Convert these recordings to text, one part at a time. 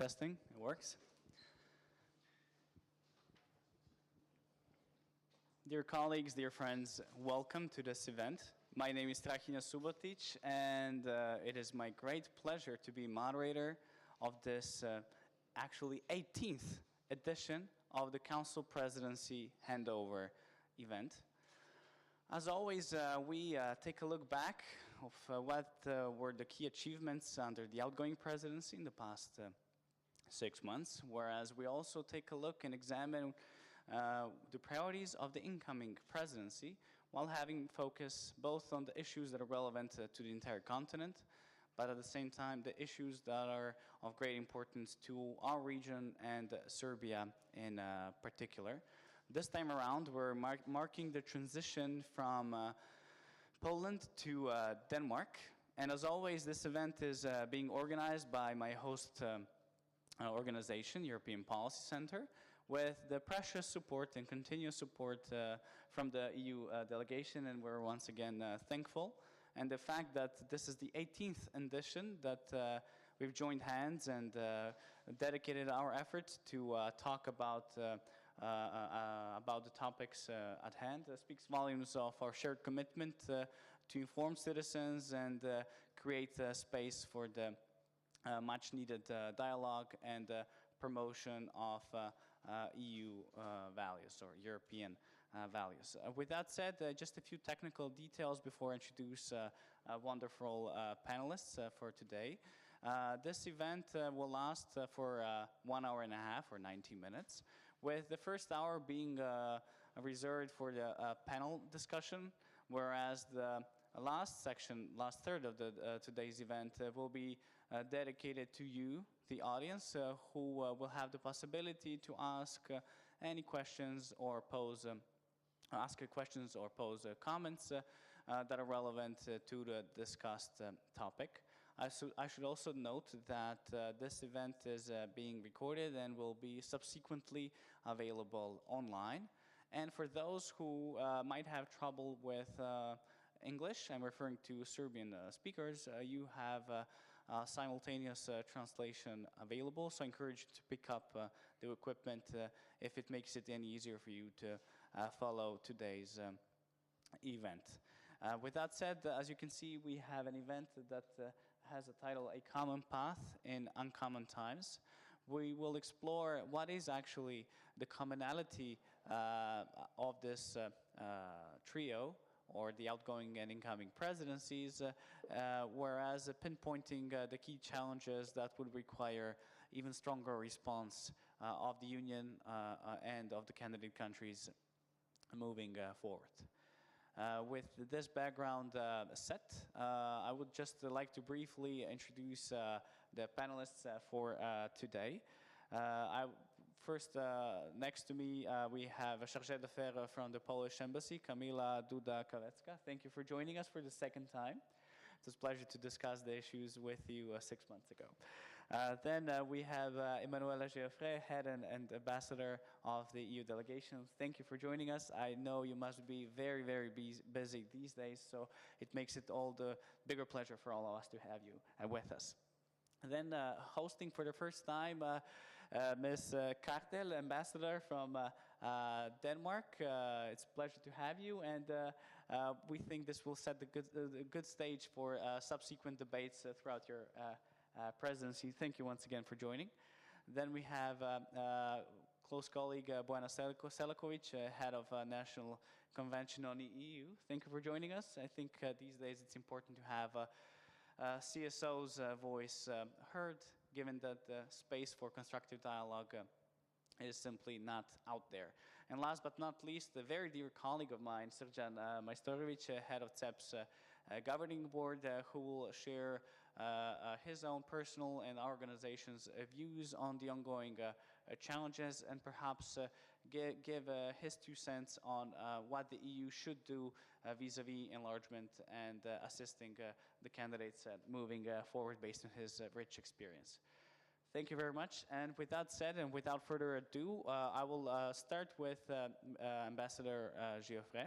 Testing, it works. Dear colleagues, dear friends, welcome to this event. My name is Strahinja Subotic, and it is my great pleasure to be moderator of this actually 18th edition of the Council Presidency Handover event. As always, we take a look back of what were the key achievements under the outgoing presidency in the past 6 months, whereas we also take a look and examine the priorities of the incoming presidency while having focus both on the issues that are relevant to the entire continent, but at the same time the issues that are of great importance to our region and Serbia in particular. This time around, we're marking the transition from Poland to Denmark. And as always, this event is being organized by my host organization, European Policy Center, with the precious support and continuous support from the EU delegation, and we're once again thankful. And the fact that this is the 18th edition that we've joined hands and dedicated our efforts to talk about the topics at hand speaks volumes of our shared commitment to inform citizens and create space for the much needed dialogue and promotion of EU values or European values. With that said, just a few technical details before I introduce wonderful panelists for today. This event will last for 1 hour and a half or 90 minutes, with the first hour being reserved for the panel discussion, whereas the last third of the today's event will be dedicated to you, the audience, who will have the possibility to ask any questions or pose comments that are relevant to the discussed topic. I should also note that this event is being recorded and will be subsequently available online. And for those who might have trouble with English, I'm referring to Serbian speakers, you have simultaneous translation available, so I encourage you to pick up the equipment if it makes it any easier for you to follow today's event. With that said, as you can see, we have an event that has a title, A Common Path in Uncommon Times. We will explore what is actually the commonality of this trio, or the outgoing and incoming presidencies, whereas pinpointing the key challenges that would require even stronger response of the Union and of the candidate countries moving forward. With this background set, I would just like to briefly introduce the panelists for today. First, next to me, we have Chargé d'Affaires from the Polish Embassy, Kamila Duda-Kawecka. Thank you for joining us for the second time. It was a pleasure to discuss the issues with you 6 months ago. Then we have Emmanuelle Geoffrey, Head and Ambassador of the EU delegation. Thank you for joining us. I know you must be very, very busy these days, so it makes it all the bigger pleasure for all of us to have you with us. Then hosting for the first time, Ms. Kartel, Ambassador from Denmark. It's a pleasure to have you, and we think this will set the good stage for subsequent debates throughout your presidency. Thank you once again for joining. Then we have close colleague Bojana Selakovic, Head of National Convention on the EU. Thank you for joining us. I think these days it's important to have CSO's voice heard, given that the space for constructive dialogue is simply not out there. And last but not least, a very dear colleague of mine, Srđan Majstorovic, Head of CEP's governing board, who will share his own personal and our organization's views on the ongoing challenges, and perhaps give his 2 cents on what the EU should do vis-a-vis enlargement and assisting the candidates moving forward based on his rich experience. Thank you very much. And with that said, and without further ado, I will start with Ambassador Geoffrey.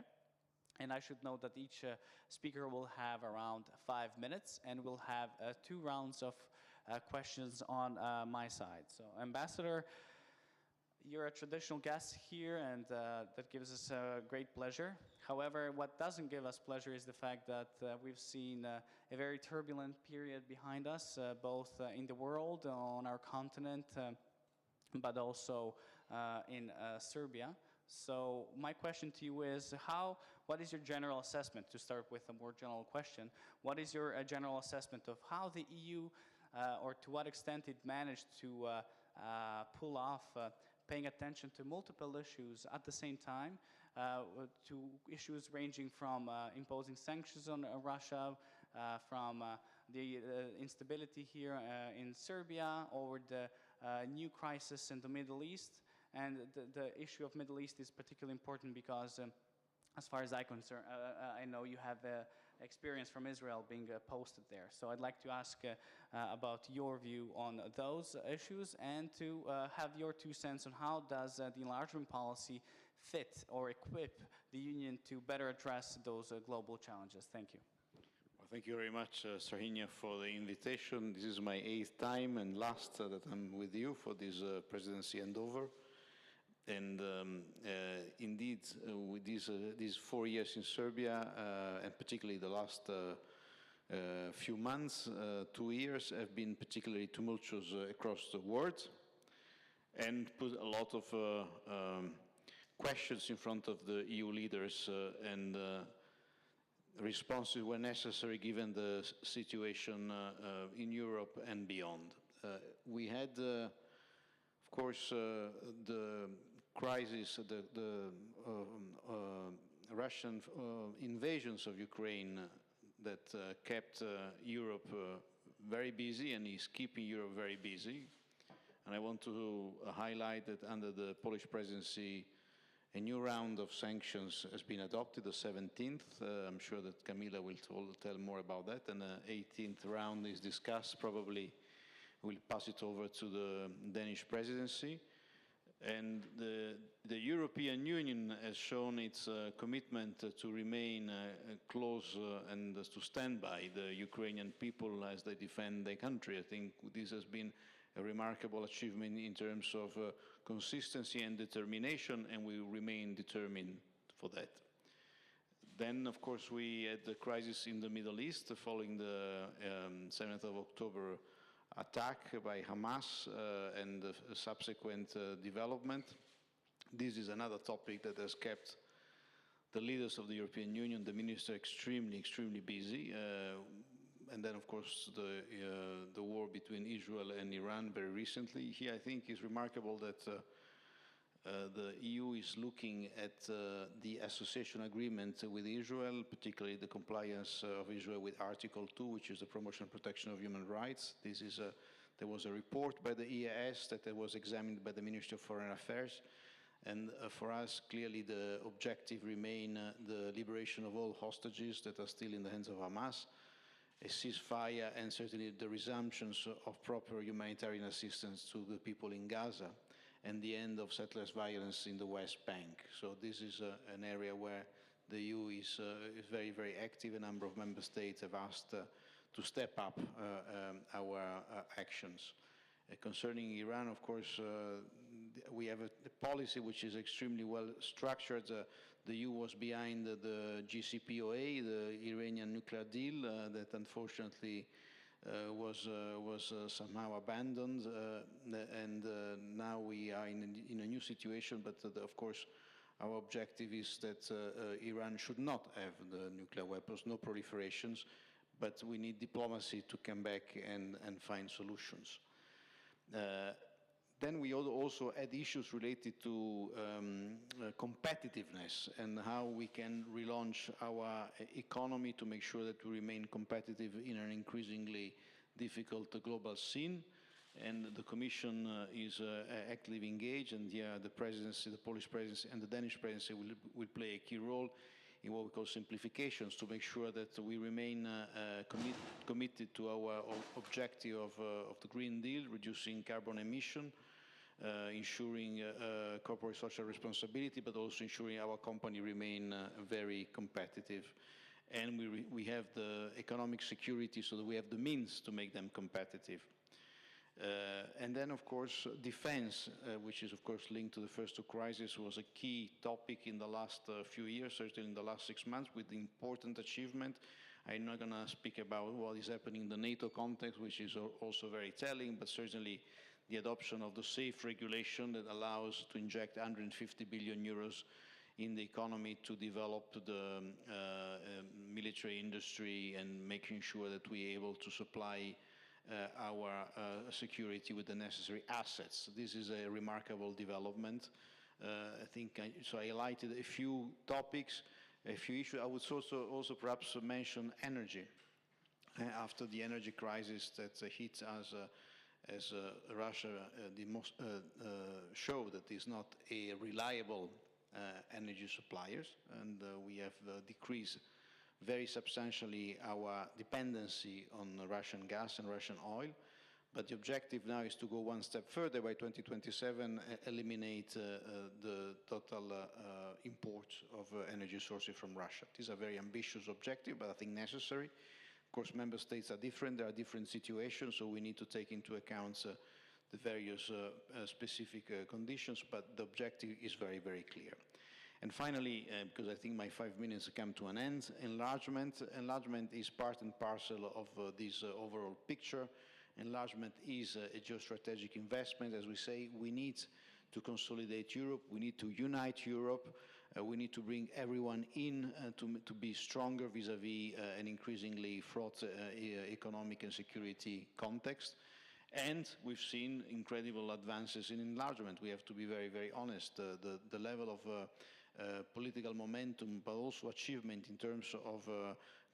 And I should note that each speaker will have around 5 minutes, and we'll have 2 rounds of questions on my side. So, Ambassador, you're a traditional guest here, and that gives us great pleasure. However, what doesn't give us pleasure is the fact that we've seen a very turbulent period behind us, both in the world, on our continent, but also in Serbia. So my question to you is, what is your general assessment, to start with a more general question, what is your general assessment of how the EU, or to what extent it managed to pull off paying attention to multiple issues at the same time, to issues ranging from imposing sanctions on Russia, from the instability here in Serbia, or the new crisis in the Middle East. And the issue of Middle East is particularly important because, as far as I know you have experience from Israel being posted there. So I'd like to ask about your view on those issues, and to have your 2 cents on how does the enlargement policy fit or equip the Union to better address those global challenges. Thank you. Well, thank you very much, Sarhinia, for the invitation. This is my 8th time and last that I'm with you for this presidency handover. And indeed, with these 4 years in Serbia, and particularly the last few months, 2 years, have been particularly tumultuous across the world, and put a lot of questions in front of the EU leaders, and responses were necessary given the situation in Europe and beyond. We had, of course, the crisis, the Russian invasions of Ukraine that kept Europe very busy, and is keeping Europe very busy. And I want to highlight that under the Polish presidency, a new round of sanctions has been adopted, the 17th. I'm sure that Camilla will tell more about that. And the 18th round is discussed. Probably we'll pass it over to the Danish Presidency. And the European Union has shown its commitment to remain close and to stand by the Ukrainian people as they defend their country. I think this has been a remarkable achievement in terms of consistency and determination, and we remain determined for that. Then, of course, we had the crisis in the Middle East following the 7th of October attack by Hamas and the subsequent development. This is another topic that has kept the leaders of the European Union, the minister, extremely busy. And then, of course, the war between Israel and Iran very recently. Here, I think it's remarkable that the EU is looking at the association agreement with Israel, particularly the compliance of Israel with Article 2, which is the promotion and protection of human rights. There was a report by the EAS that was examined by the Ministry of Foreign Affairs. And for us, clearly the objective remain the liberation of all hostages that are still in the hands of Hamas, a ceasefire, and certainly the resumptions of proper humanitarian assistance to the people in Gaza, and the end of settlers' violence in the West Bank. So this is an area where the EU is very active. A number of member states have asked to step up our actions. Concerning Iran, of course, we have a policy which is extremely well structured. The EU was behind the JCPOA, the Iranian nuclear deal, that unfortunately was somehow abandoned, and now we are in a new situation. But of course, our objective is that Iran should not have the nuclear weapons, no proliferations, but we need diplomacy to come back and find solutions. Then we also had issues related to competitiveness and how we can relaunch our economy to make sure that we remain competitive in an increasingly difficult global scene. And the Commission is actively engaged, and here the Presidency, the Polish Presidency and the Danish Presidency will play a key role in what we call simplifications to make sure that we remain committed to our objective of the Green Deal, reducing carbon emission, ensuring corporate social responsibility, but also ensuring our company remain very competitive. And we have the economic security so that we have the means to make them competitive. And then, of course, defense, which is, of course, linked to the first two crises, was a key topic in the last few years, certainly in the last 6 months, with important achievement. I'm not going to speak about what is happening in the NATO context, which is also very telling, but certainly the adoption of the SAFE regulation that allows to inject 150 billion euros in the economy to develop the military industry and making sure that we're able to supply our security with the necessary assets. This is a remarkable development. I think so I highlighted a few topics, a few issues. I would also perhaps mention energy. After the energy crisis that hit us as Russia showed that is not a reliable energy suppliers, and we have decreased very substantially our dependency on Russian gas and Russian oil. But the objective now is to go one step further. By 2027, eliminate the total import of energy sources from Russia. It is a very ambitious objective, but I think necessary. Of course, member states are different. There are different situations, so we need to take into account the various specific conditions, but the objective is very, very clear. And finally, because I think my 5 minutes come to an end, enlargement. Enlargement is part and parcel of this overall picture. Enlargement is a geostrategic investment. As we say, we need to consolidate Europe. We need to unite Europe. We need to bring everyone in to be stronger vis-à-vis an increasingly fraught economic and security context. And we've seen incredible advances in enlargement. We have to be very, very honest. The level of political momentum, but also achievement in terms of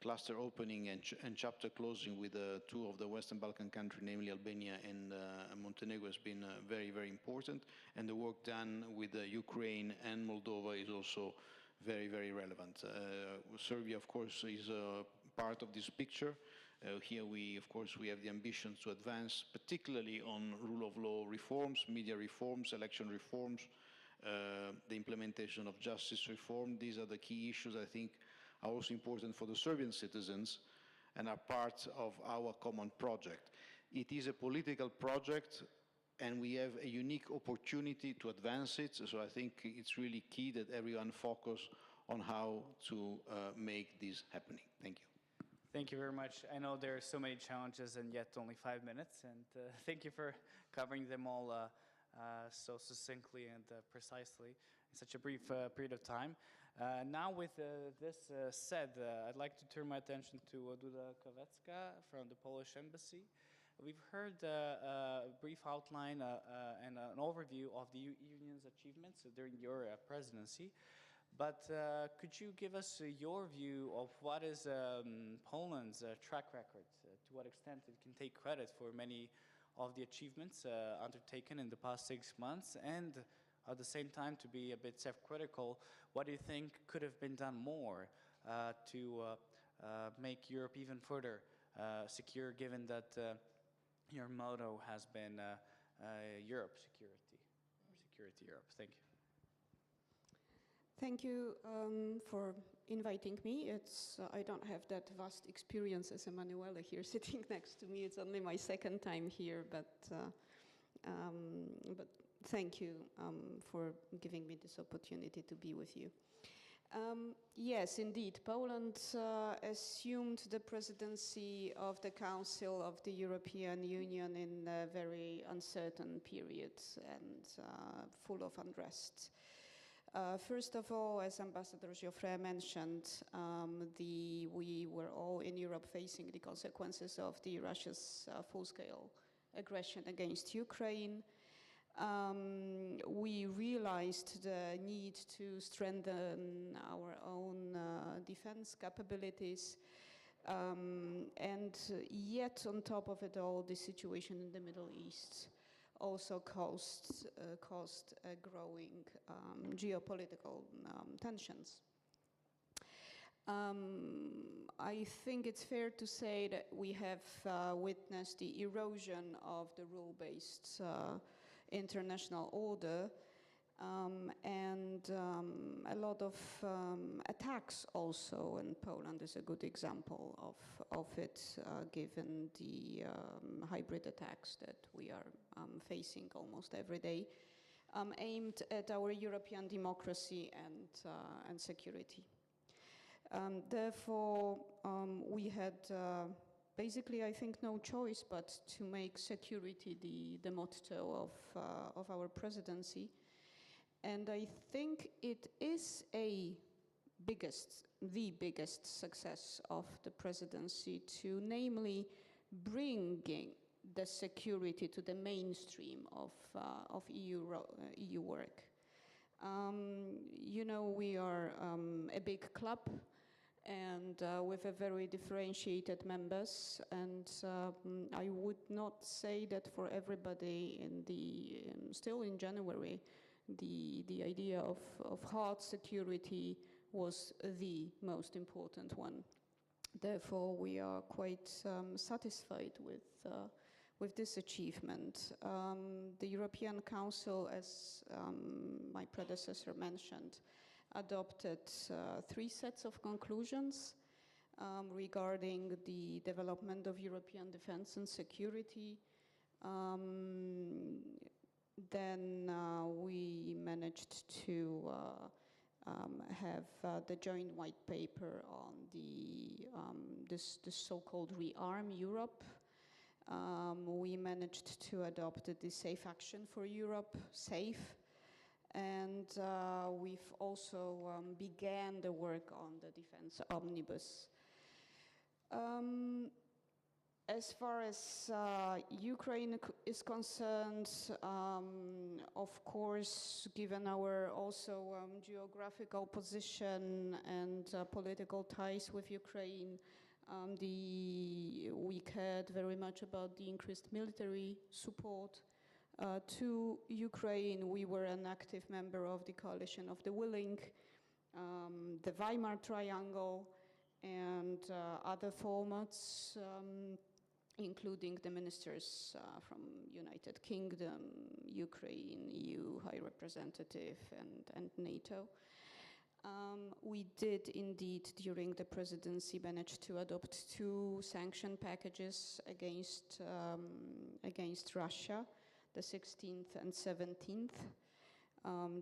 cluster opening and chapter closing with two of the Western Balkan countries, namely Albania and Montenegro, has been very, very important. And the work done with Ukraine and Moldova is also very, very relevant. Serbia, of course, is part of this picture. Here of course, we have the ambition to advance, particularly on rule of law reforms, media reforms, election reforms, the implementation of justice reform. These are the key issues I think are also important for the Serbian citizens and are part of our common project. It is a political project and we have a unique opportunity to advance it, so I think it's really key that everyone focus on how to make this happening. Thank you. Thank you very much. I know there are so many challenges and yet only 5 minutes, and thank you for covering them all so succinctly and precisely in such a brief period of time. Now with this said, I'd like to turn my attention to Duda Kowecka from the Polish Embassy. We've heard a brief outline and an overview of the Union's achievements during your presidency. But could you give us your view of what is Poland's track record? To what extent it can take credit for many of the achievements undertaken in the past 6 months, and at the same time to be a bit self-critical, what do you think could have been done more to make Europe even further secure, given that your motto has been Europe security, or security Europe? Thank you. Thank you for inviting me. I don't have that vast experience as Emanuele here sitting next to me. It's only my second time here, but thank you for giving me this opportunity to be with you. Yes, indeed, Poland assumed the presidency of the Council of the European Union in a very uncertain period and full of unrest. First of all, as Ambassador Geoffrey mentioned, we were all in Europe facing the consequences of Russia's full-scale aggression against Ukraine. We realized the need to strengthen our own defense capabilities, and yet on top of it all, the situation in the Middle East also caused growing geopolitical tensions. I think it's fair to say that we have witnessed the erosion of the rule-based international order, and a lot of attacks also, and Poland is a good example of it, given the hybrid attacks that we are facing almost every day, aimed at our European democracy and security. Therefore, we had basically, I think, no choice but to make security the motto of our presidency. And I think it is the biggest success of the presidency to namely bringing the security to the mainstream of EU work. You know, we are a big club, and with a very differentiated members, and I would not say that for everybody still in January, the idea of hard security was the most important one. Therefore, we are quite satisfied with this achievement. The European Council, as my predecessor mentioned, adopted 3 sets of conclusions regarding the development of European defense and security. Then we managed to have the joint white paper on this so-called Rearm Europe. We managed to adopt the Safe Action for Europe, SAFE, and we've also began the work on the Defense Omnibus. As far as Ukraine is concerned, of course, given our also geographical position and political ties with Ukraine, we cared very much about the increased military support to Ukraine. We were an active member of the Coalition of the Willing, the Weimar Triangle, and other formats, including the ministers from United Kingdom, Ukraine, EU High Representative, and NATO. We did indeed, during the presidency, manage to adopt 2 sanction packages against Russia, the 16th and 17th.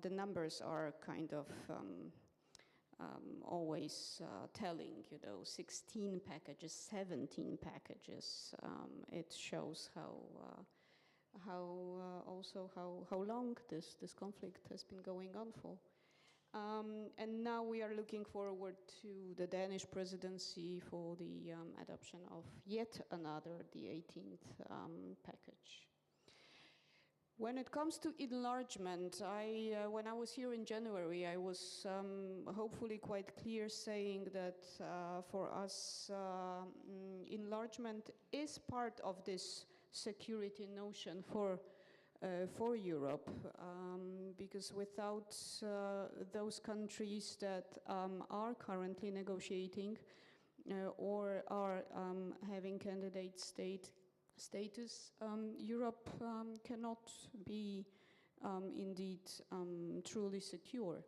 The numbers are kind of always telling, you know, 16 packages, 17 packages. It shows how long this conflict has been going on for. And now we are looking forward to the Danish Presidency for the adoption of yet another, the 18th package. When it comes to enlargement, when I was here in January, I was hopefully quite clear saying that for us, enlargement is part of this security notion for Europe, because without those countries that are currently negotiating or are having candidate status, Europe cannot be indeed truly secure.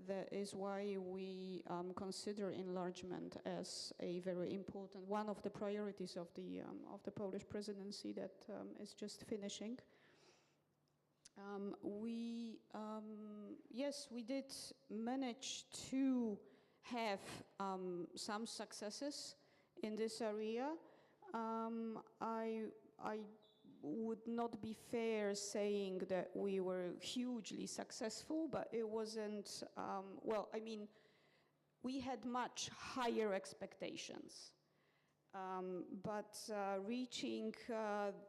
That is why we consider enlargement as a very important one of the priorities of the Polish presidency that is just finishing. Yes, we did manage to have some successes in this area. I would not be fair saying that we were hugely successful, but it wasn't, well, I mean, we had much higher expectations. But reaching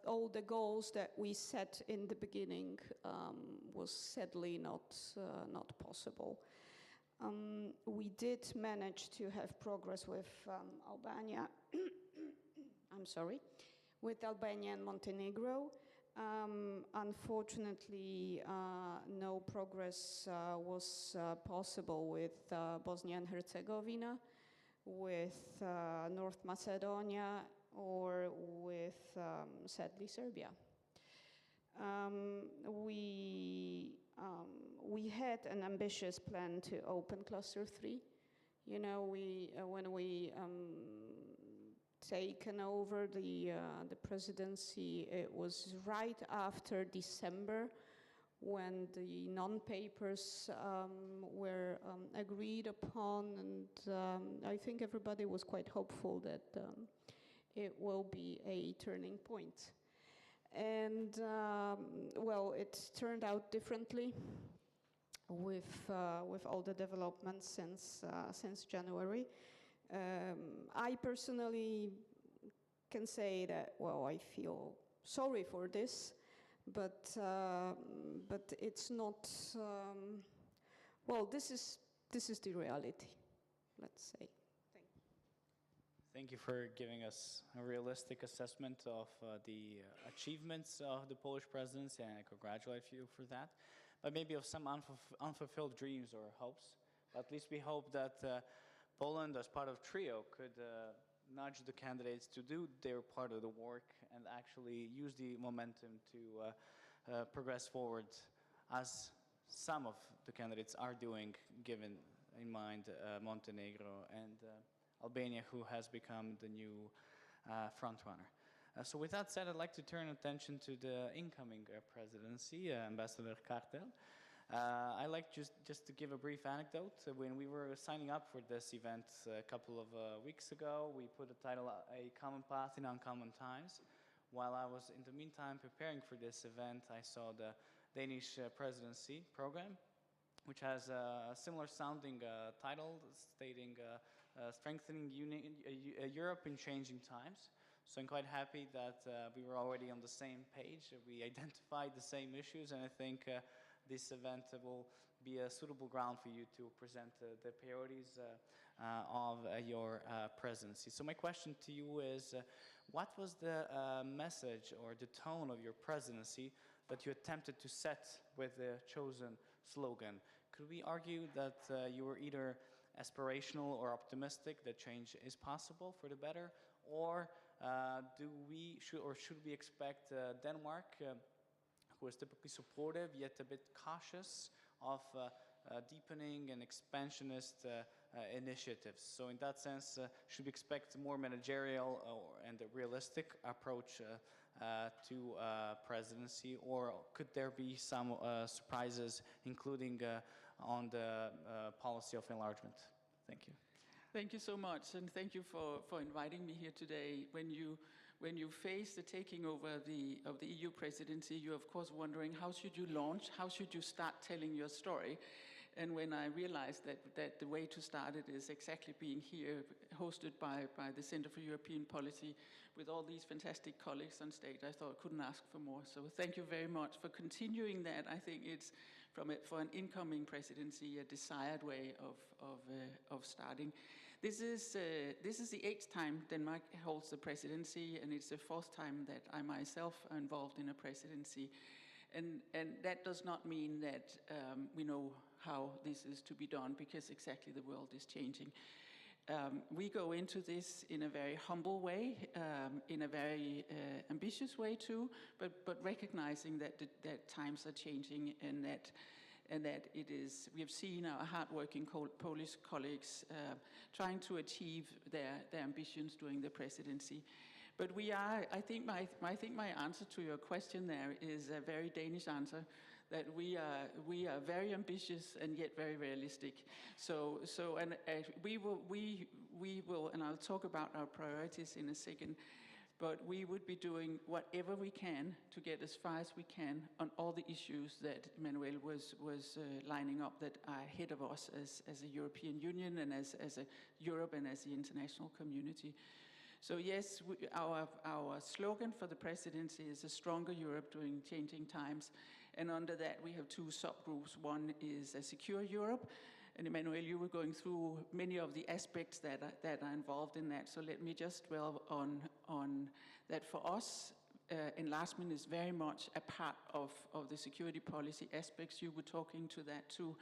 all the goals that we set in the beginning was sadly not possible. We did manage to have progress with Albania. I'm sorry, with Albania and Montenegro. Unfortunately, no progress was possible with Bosnia and Herzegovina, with North Macedonia, or with, sadly, Serbia. We we had an ambitious plan to open Cluster 3. You know, when we taken over the presidency, it was right after December when the non-papers were agreed upon, and I think everybody was quite hopeful that it will be a turning point. And well, it turned out differently with all the developments since January. I personally can say that, well, I feel sorry for this, but it's not. Well, this is the reality, let's say. Thank you for giving us a realistic assessment of the achievements of the Polish presidency, and I congratulate you for that. But maybe of some unfulfilled dreams or hopes. At least we hope that Poland, as part of TRIO, could nudge the candidates to do their part of the work and actually use the momentum to progress forward, as some of the candidates are doing, given in mind Montenegro and Albania, who has become the new frontrunner. So with that said, I'd like to turn attention to the incoming presidency, Ambassador Kartel. I'd like just to give a brief anecdote. When we were signing up for this event a couple of weeks ago, we put the title, A Common Path in Uncommon Times. While I was, in the meantime, preparing for this event, I saw the Danish Presidency program, which has a similar sounding title stating Strengthening Europe in Changing Times. So I'm quite happy that we were already on the same page. We identified the same issues, and I think this event will be a suitable ground for you to present the priorities of your presidency. So my question to you is, what was the message or the tone of your presidency that you attempted to set with the chosen slogan? Could we argue that you were either aspirational or optimistic that change is possible for the better, or should we expect Denmark, who is typically supportive yet a bit cautious of deepening and expansionist initiatives? So in that sense, should we expect more managerial and a realistic approach to presidency, or could there be some surprises, including on the policy of enlargement? Thank you. Thank you so much, and thank you for inviting me here today. When you face the taking over of the EU presidency, you're of course wondering, how should you launch? How should you start telling your story? And when I realized that the way to start it is exactly being here, hosted by the Center for European Policy, with all these fantastic colleagues on stage, I thought I couldn't ask for more. So thank you very much for continuing that. I think it's, for an incoming presidency, a desired way of starting. This is the 8th time Denmark holds the presidency, and it's the 4th time that I myself am involved in a presidency. And that does not mean that we know how this is to be done, because exactly the world is changing. We go into this in a very humble way, in a very ambitious way too, but recognizing that times are changing, and that it is, we have seen our hardworking Polish colleagues trying to achieve their ambitions during the presidency. But we are, I think my answer to your question there is a very Danish answer, that we are very ambitious and yet very realistic. We will, and I'll talk about our priorities in a second, but we would be doing whatever we can to get as far as we can on all the issues that Manuel was lining up that are ahead of us as a European Union and as a Europe and as the international community. So yes, our slogan for the presidency is a stronger Europe during changing times. And under that, we have 2 subgroups. One is a secure Europe. And Emmanuel, you were going through many of the aspects that are involved in that. So let me just dwell on that. For us, enlargement is very much a part of the security policy aspects. You were talking to that too.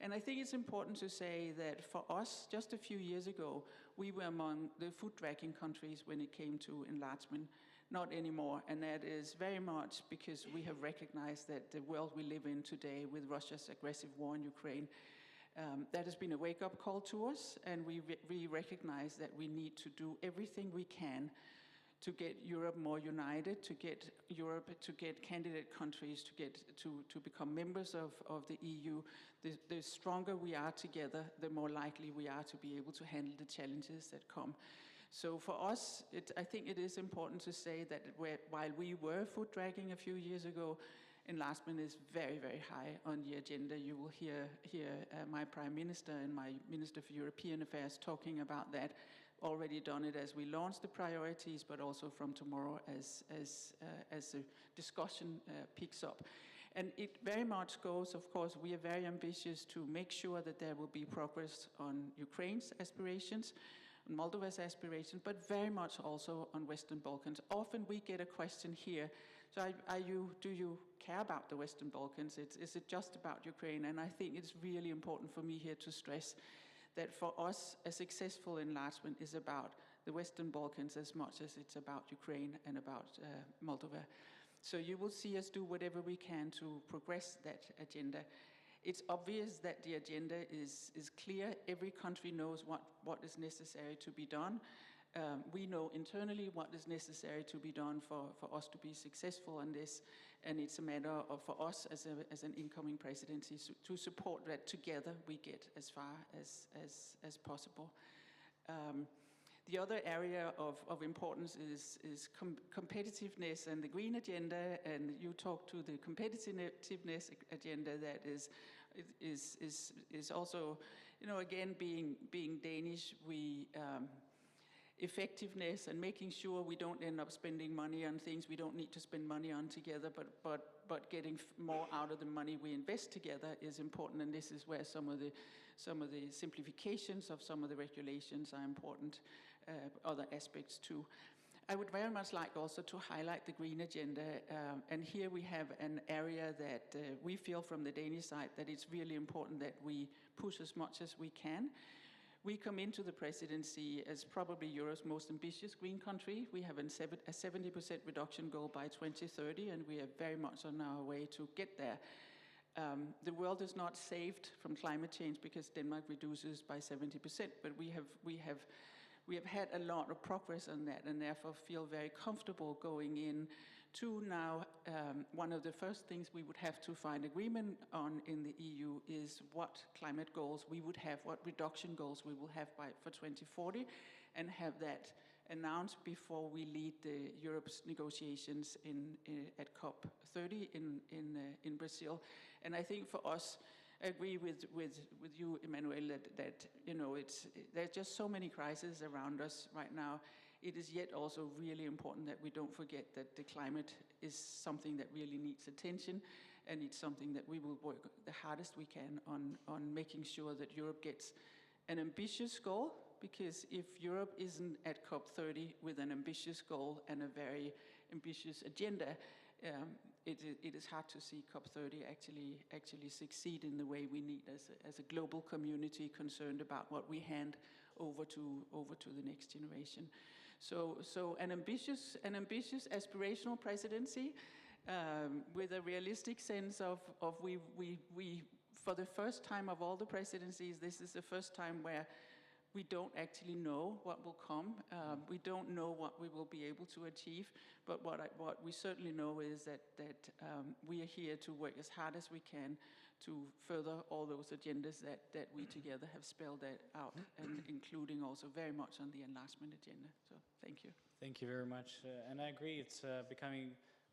And I think it's important to say that for us, just a few years ago, we were among the foot-dragging countries when it came to enlargement. Not anymore, and that is very much because we have recognized that the world we live in today with Russia's aggressive war in Ukraine, that has been a wake-up call to us, and we recognize that we need to do everything we can to get Europe more united, to get Europe, to get candidate countries to become members of the EU. The stronger we are together, the more likely we are to be able to handle the challenges that come. So for us, I think it is important to say that while we were foot dragging a few years ago, enlargement is very, very high on the agenda. You will hear my Prime Minister and my Minister for European Affairs talking about that. Already done it as we launch the priorities, but also from tomorrow as the discussion picks up. And it very much goes, of course, we are very ambitious to make sure that there will be progress on Ukraine's aspirations, on Moldova's aspirations, but very much also on Western Balkans. Often we get a question here, so do you care about the Western Balkans? Is it just about Ukraine? And I think it's really important for me here to stress that for us, a successful enlargement is about the Western Balkans as much as it's about Ukraine and about Moldova. So you will see us do whatever we can to progress that agenda. It's obvious that the agenda is clear. Every country knows what is necessary to be done. We know internally what is necessary to be done for us to be successful on this, and it's a matter of, for us as an incoming presidency, to support that together we get as far as possible. The other area of importance is competitiveness and the green agenda, and you talked to the competitiveness agenda that is also, again, being Danish, we effectiveness and making sure we don't end up spending money on things we don't need to spend money on together, but getting more out of the money we invest together is important, and this is where some of the simplifications of some of the regulations are important, other aspects too. I would very much like also to highlight the green agenda, and here we have an area that we feel from the Danish side that it's really important that we push as much as we can. We come into the presidency as probably Europe's most ambitious green country. We have a 70% reduction goal by 2030, and we are very much on our way to get there. The world is not saved from climate change because Denmark reduces by 70%, but we have had a lot of progress on that, and therefore feel very comfortable going in to now. One of the first things we would have to find agreement on in the EU is what climate goals we would have, what reduction goals we will have for 2040, and have that announced before we lead the Europe's negotiations at COP30 in Brazil. And I think for us, I agree with you, Emmanuel, that there's just so many crises around us right now. It is yet also really important that we don't forget that the climate is something that really needs attention, and it's something that we will work the hardest we can on making sure that Europe gets an ambitious goal, because if Europe isn't at COP30 with an ambitious goal and a very ambitious agenda, it is hard to see COP30 actually succeed in the way we need as a global community concerned about what we hand over to the next generation. So an ambitious aspirational presidency with a realistic sense of we for the first time of all the presidencies, this is the first time where we don't actually know what will come. We don't know what we will be able to achieve, but what we certainly know is that we are here to work as hard as we can to further all those agendas that we together have spelled out, and including also very much on the enlargement agenda. So thank you. Thank you very much. And I agree, it's becoming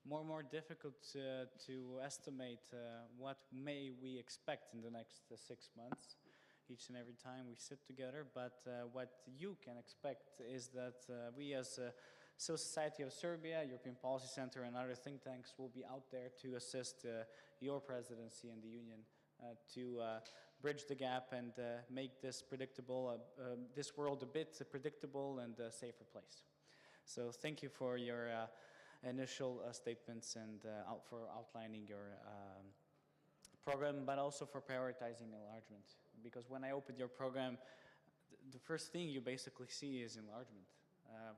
more and more difficult to estimate what may we expect in the next 6 months. Each and every time we sit together, but what you can expect is that we as Civil Society of Serbia, European Policy Center, and other think tanks will be out there to assist your presidency and the Union to bridge the gap and make this predictable, this world a bit predictable and a safer place. So thank you for your initial statements and for outlining your program, but also for prioritizing enlargement. Because when I opened your program, the first thing you basically see is enlargement,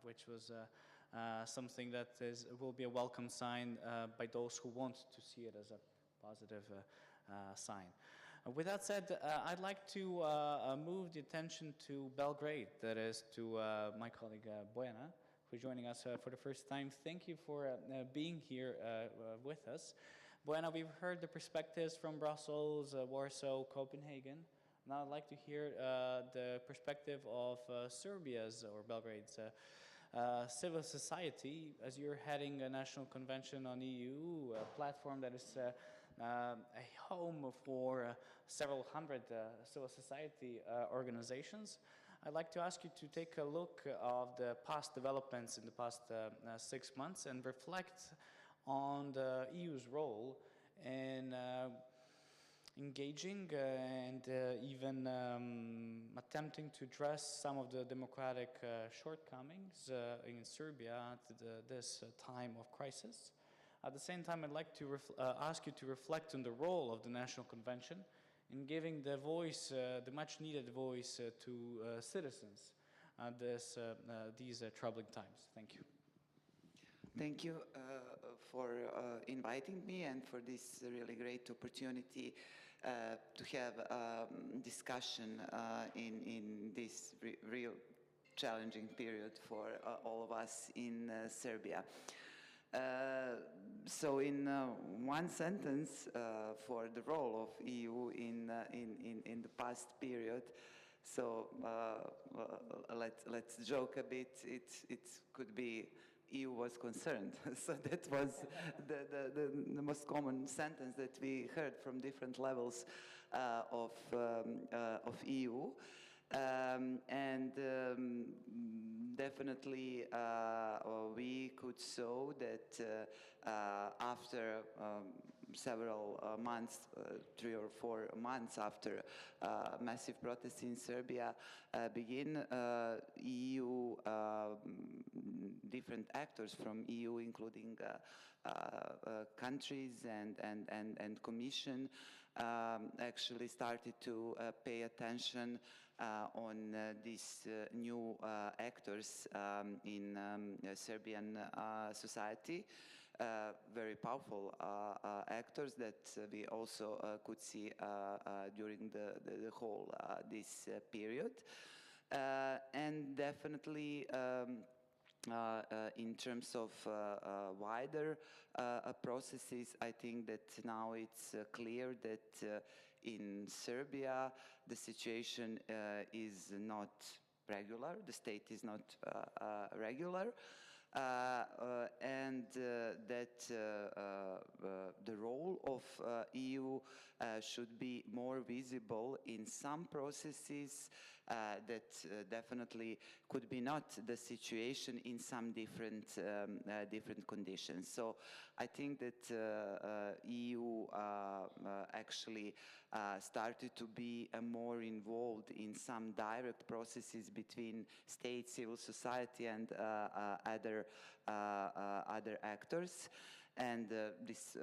which was something that will be a welcome sign by those who want to see it as a positive sign. With that said, I'd like to move the attention to Belgrade, that is to my colleague Bojana, who's joining us for the first time. Thank you for being here with us. Bojana, we've heard the perspectives from Brussels, Warsaw, Copenhagen. Now I'd like to hear the perspective of Serbia's or Belgrade's civil society, as you're heading a national convention on EU, a platform that is a home for several hundred civil society organizations. I'd like to ask you to take a look of the past developments in the past 6 months and reflect on the EU's role in engaging and even attempting to address some of the democratic shortcomings in Serbia at this time of crisis. At the same time, I'd like to ask you to reflect on the role of the National Convention in giving the voice, the much-needed voice to citizens at these troubling times. Thank you. Thank you for inviting me and for this really great opportunity to have discussion in this real challenging period for all of us in Serbia. So in one sentence, for the role of EU in the past period, so let's joke a bit. It could be EU was concerned. So that was the most common sentence that we heard from different levels of EU. Definitely we could show that after several months, 3 or 4 months after massive protests in Serbia begin, EU, different actors from EU, including countries and Commission, actually started to pay attention on these new actors in Serbian society, very powerful actors that we also could see during the whole this period, and definitely in terms of wider processes, I think that now it's clear that in Serbia the situation is not regular, the state is not regular, and that the role of EU should be more visible in some processes that definitely could be not the situation in some different conditions. So I think that EU actually started to be more involved in some direct processes between state, civil society, and other actors. And this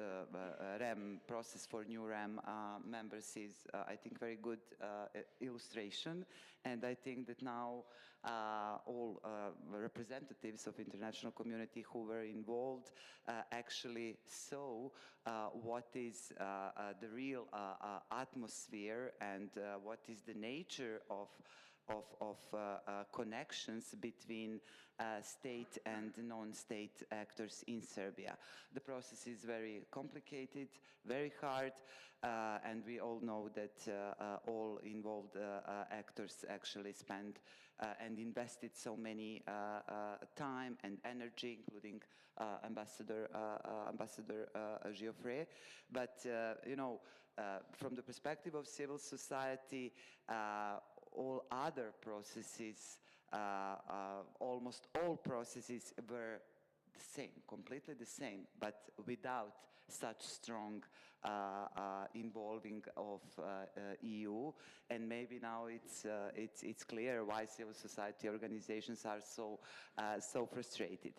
REM process for new REM members is, I think, very good illustration. And I think that now all representatives of international community who were involved actually saw what is the real atmosphere and what is the nature of connections between state and non-state actors in Serbia. The process is very complicated, very hard, and we all know that all involved actors actually spent and invested so many time and energy, including Ambassador Geoffrey. But you know, from the perspective of civil society, all other processes, almost all processes were the same, completely the same, but without such strong involving of EU. And maybe now it's clear why civil society organizations are so frustrated.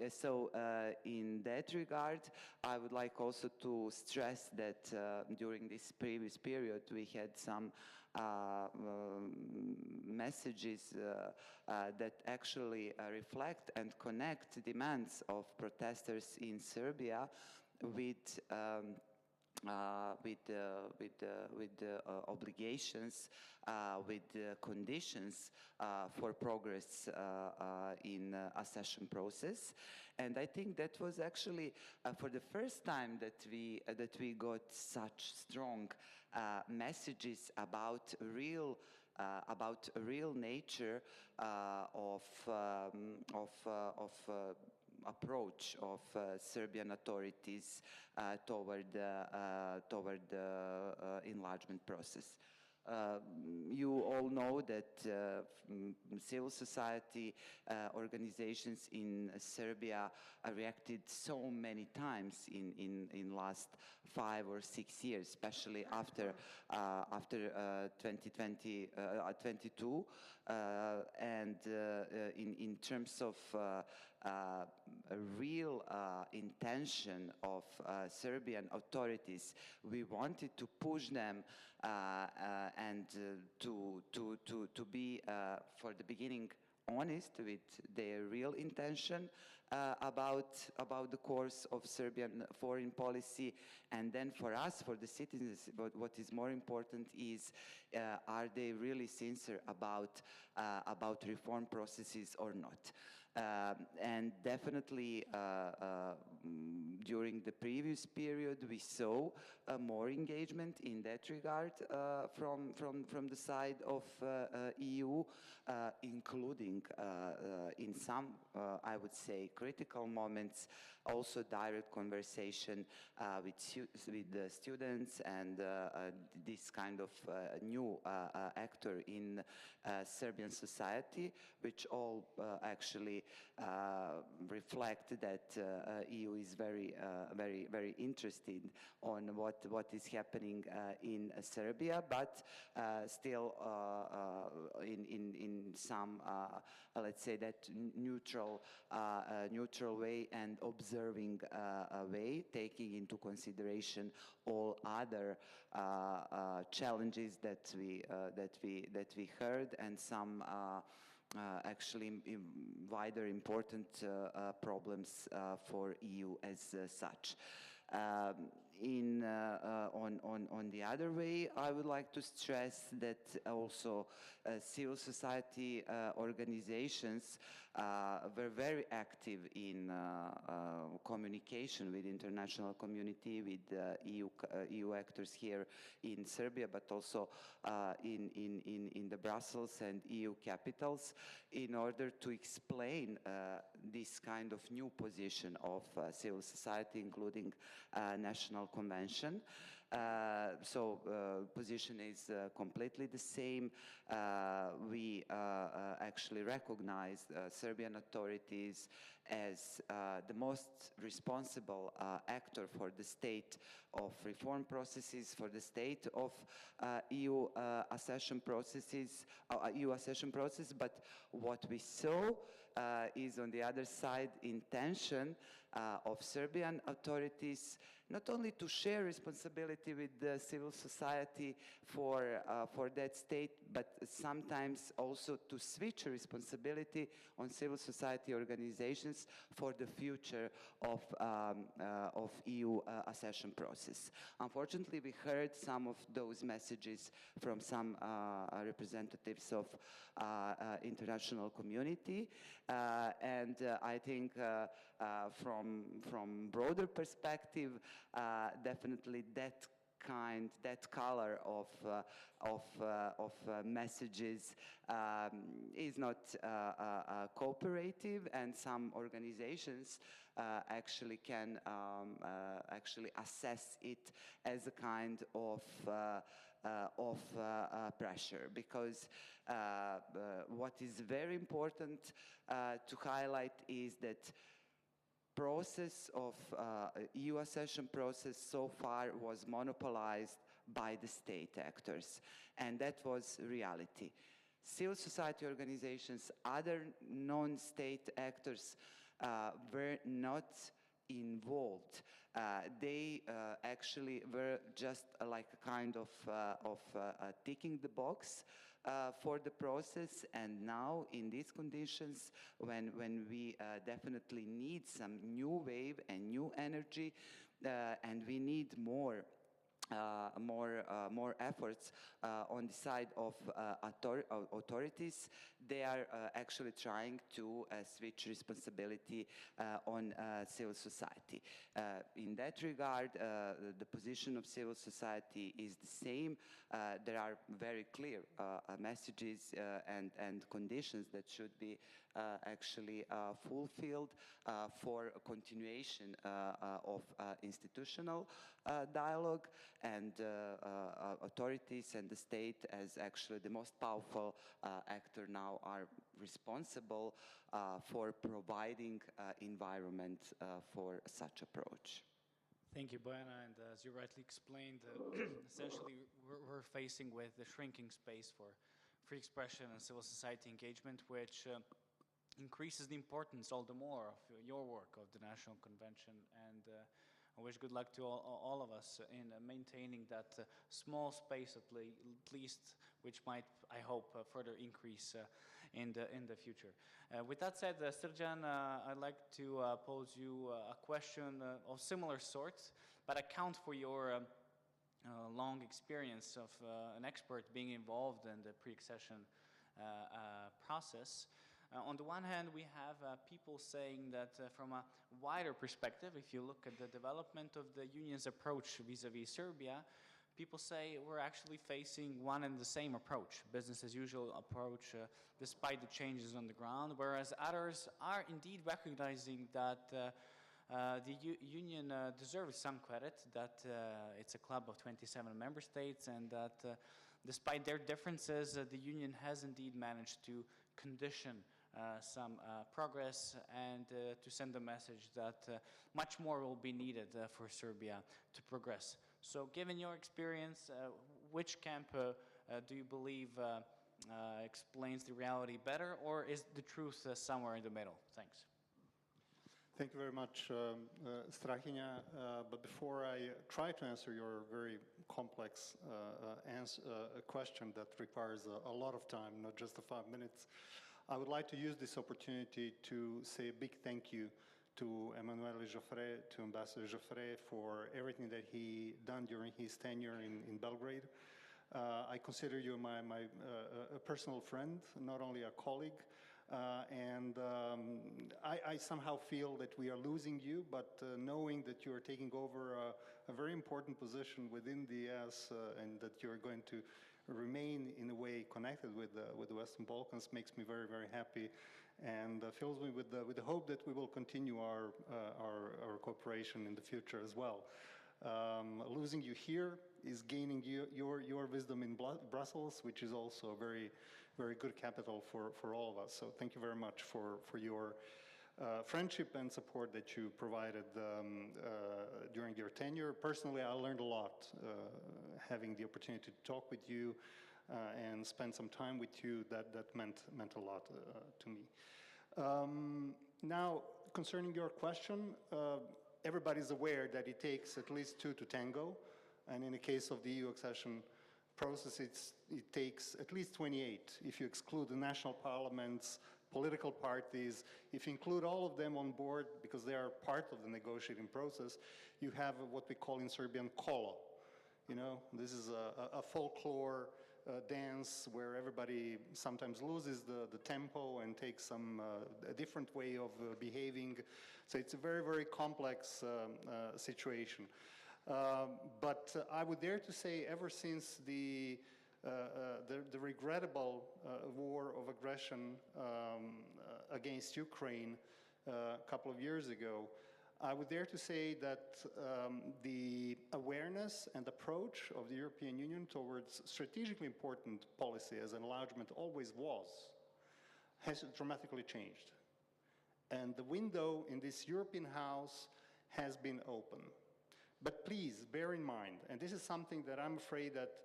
So in that regard, I would like also to stress that during this previous period we had some messages that actually reflect and connect demands of protesters in Serbia with obligations, with conditions for progress in accession process. And I think that was actually for the first time that we got such strong messages about real nature of approach of Serbian authorities toward the enlargement process. You all know that civil society organizations in Serbia reacted so many times in last 5 or 6 years, especially after 2022, and in terms of a real intention of Serbian authorities, we wanted to push them and to be, for the beginning, honest with their real intention about the course of Serbian foreign policy, and then for us, for the citizens, what is more important is, are they really sincere about reform processes or not? And definitely during the previous period, we saw more engagement in that regard from the side of EU, including in some, I would say, critical moments, also direct conversation with the students and this kind of new actor in Serbian society, which all actually reflect that EU is very interested on what is happening in Serbia, but still in some, let's say, that neutral way and observing way, taking into consideration all other challenges that we heard, and some actually wider important problems for EU as such. On the other way, I would like to stress that also civil society organizations were very active in communication with international community, with EU actors here in Serbia, but also in the Brussels and EU capitals, in order to explain this kind of new position of civil society, including national convention. So position is completely the same. We actually recognize Serbian authorities as the most responsible actor for the state of reform processes, for the state of EU accession processes, EU accession process. But what we saw is, on the other side, intention of Serbian authorities not only to share responsibility with the civil society for that state, but sometimes also to switch responsibility on civil society organizations for the future of EU accession process. Unfortunately, we heard some of those messages from some representatives of international community, and I think from broader perspective, definitely that color of messages is not cooperative, and some organizations actually can actually assess it as a kind of pressure, because what is very important to highlight is that process of EU accession process so far was monopolized by the state actors, and that was reality. Civil society organizations, other non-state actors were not involved. They actually were just like a kind of ticking the box for the process, and now in these conditions, when we definitely need some new wave and new energy, and we need more efforts on the side of authorities. They are actually trying to switch responsibility on civil society. In that regard, the position of civil society is the same. There are very clear messages and conditions that should be actually fulfilled for a continuation of institutional dialogue, and authorities and the state as actually the most powerful actor now are responsible for providing environment for such approach. Thank you, Bojana. And as you rightly explained, essentially we're facing with the shrinking space for free expression and civil society engagement, which increases the importance all the more of your work of the National Convention. And I wish good luck to all of us in maintaining that small space at least, which might, I hope, further increase in the future. With that said, Srdjan, I'd like to pose you a question of similar sorts, but account for your long experience of an expert being involved in the pre-accession process. On the one hand, we have people saying that from a wider perspective, if you look at the development of the Union's approach vis-à-vis Serbia, people say we're actually facing one and the same approach, business as usual approach, despite the changes on the ground, whereas others are indeed recognizing that the Union deserves some credit, that it's a club of 27 member states, and that despite their differences, the Union has indeed managed to condition some progress and to send a message that much more will be needed for Serbia to progress. So given your experience, which camp do you believe explains the reality better, or is the truth somewhere in the middle? Thanks. Thank you very much, Strahinja. But before I try to answer your very complex question that requires a lot of time, not just the 5 minutes, I would like to use this opportunity to say a big thank you to Emanuele Joffre, to Ambassador Joffre, for everything that he done during his tenure in Belgrade. I consider you a personal friend, not only a colleague. I somehow feel that we are losing you, but knowing that you are taking over a very important position within the ES and that you're going to remain in a way connected with the Western Balkans makes me very, very happy, and fills me with the hope that we will continue our cooperation in the future as well. Losing you here is gaining your wisdom in Brussels, which is also a very, very good capital for all of us. So thank you very much for your friendship and support that you provided during your tenure. Personally, I learned a lot having the opportunity to talk with you and spend some time with you. That meant a lot to me. Now, concerning your question, everybody's aware that it takes at least 2 to tango, and in the case of the EU accession process, it takes at least 28 if you exclude the national parliaments, political parties. If you include all of them on board, because they are part of the negotiating process, you have what we call in Serbian kolo. You know, this is a folklore dance where everybody sometimes loses the tempo and takes a different way of behaving. So it's a very, very complex situation. But I would dare to say, ever since the regrettable war of aggression against Ukraine a couple of years ago, I would dare to say that the awareness and approach of the European Union towards strategically important policy, as enlargement always was, has dramatically changed. And the window in this European House has been open. But please bear in mind, and this is something that I'm afraid that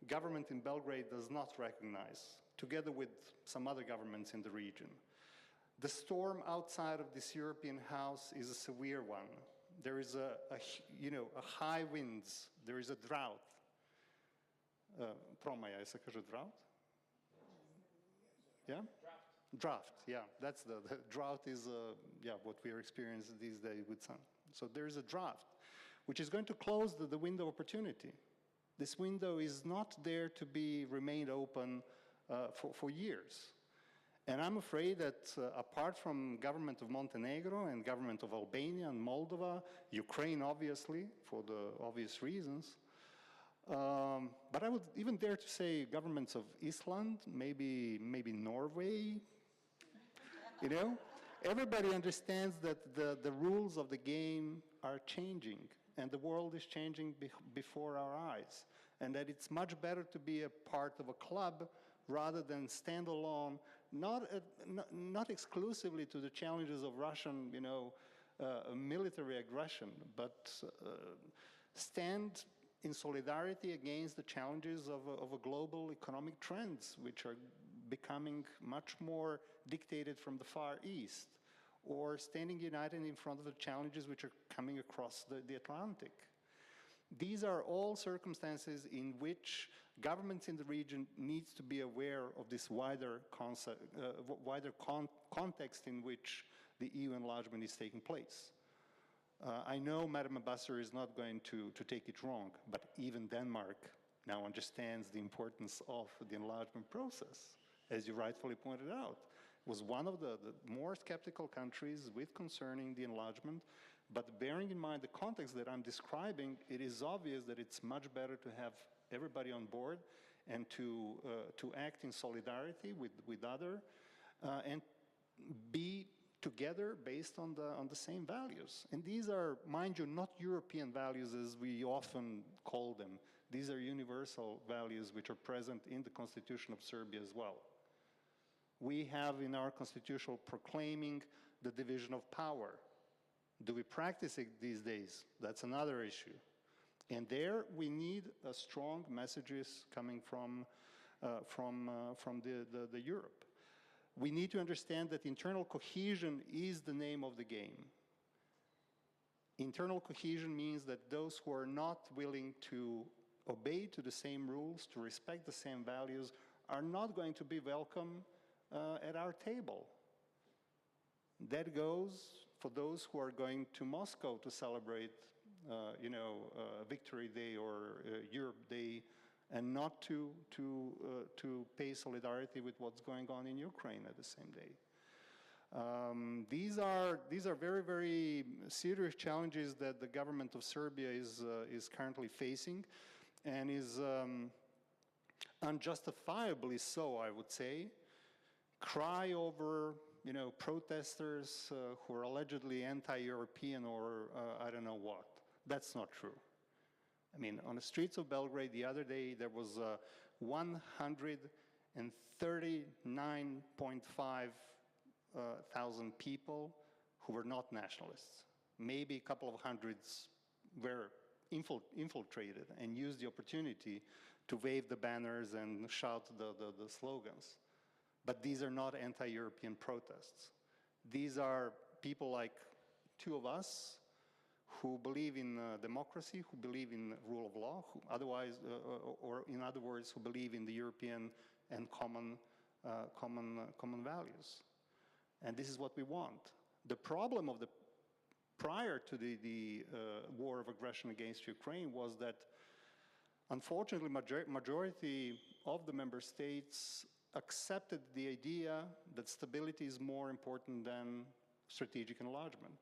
government in Belgrade does not recognize, together with some other governments in the region. The storm outside of this European House is a severe one. There is a high winds, there is a drought. Promaja, se kaže drought? Yeah? Draft, yeah. That's the drought is, yeah, what we are experiencing these days with sun. So there's a draft, which is going to close the window of opportunity. This window is not there to be remained open for years. And I'm afraid that apart from government of Montenegro and government of Albania and Moldova, Ukraine obviously, for the obvious reasons, but I would even dare to say governments of Iceland, maybe Norway, you know? Everybody understands that the rules of the game are changing, and the world is changing before our eyes, and that it's much better to be a part of a club rather than stand alone, not exclusively to the challenges of Russian, you know, military aggression, but stand in solidarity against the challenges of a global economic trends, which are becoming much more dictated from the Far East, or standing united in front of the challenges which are coming across the Atlantic. These are all circumstances in which governments in the region needs to be aware of this wider context in which the EU enlargement is taking place. I know Madam Ambassador is not going to take it wrong, but even Denmark now understands the importance of the enlargement process, as you rightfully pointed out. It was one of the more skeptical countries with concerning the enlargement, but bearing in mind the context that I'm describing, it is obvious that it's much better to have everybody on board and to act in solidarity with other and be together based on the same values. And these are, mind you, not European values as we often call them. These are universal values which are present in the Constitution of Serbia as well. We have in our Constitution proclaiming the division of power. Do we practice it these days? That's another issue. And there we need strong messages coming from the Europe. We need to understand that internal cohesion is the name of the game. Internal cohesion means that those who are not willing to obey to the same rules, to respect the same values, are not going to be welcome at our table. That goes for those who are going to Moscow to celebrate, Victory Day or Europe Day, and not to pay solidarity with what's going on in Ukraine at the same day. These are very, very serious challenges that the government of Serbia is currently facing, and is unjustifiably so, I would say. Cry over, protesters who are allegedly anti-European or I don't know what. That's not true. I mean, on the streets of Belgrade the other day, there was 139.5 thousand people who were not nationalists. Maybe a couple of hundreds were infiltrated and used the opportunity to wave the banners and shout the slogans. But these are not anti-European protests. These are people like two of us who believe in democracy, who believe in rule of law, who otherwise, or in other words, who believe in the European and common values. And this is what we want. The problem of prior to the war of aggression against Ukraine was that, unfortunately, majority of the member states accepted the idea that stability is more important than strategic enlargement.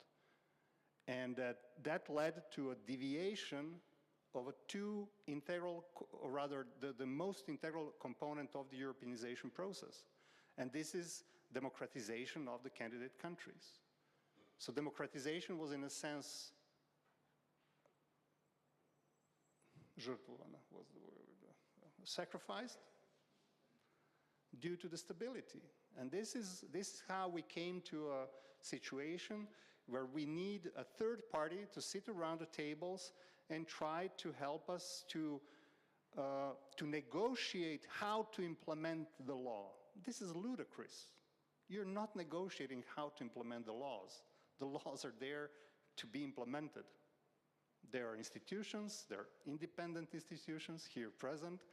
And that led to a deviation of two integral, or rather the most integral component of the Europeanization process. And this is democratization of the candidate countries. So democratization was, in a sense, žrtvovana was the word, sacrificed due to the stability. And this is how we came to a situation where we need a third party to sit around the tables and try to help us to negotiate how to implement the law. This is ludicrous. You're not negotiating how to implement the laws. The laws are there to be implemented. There are institutions, there are independent institutions here present,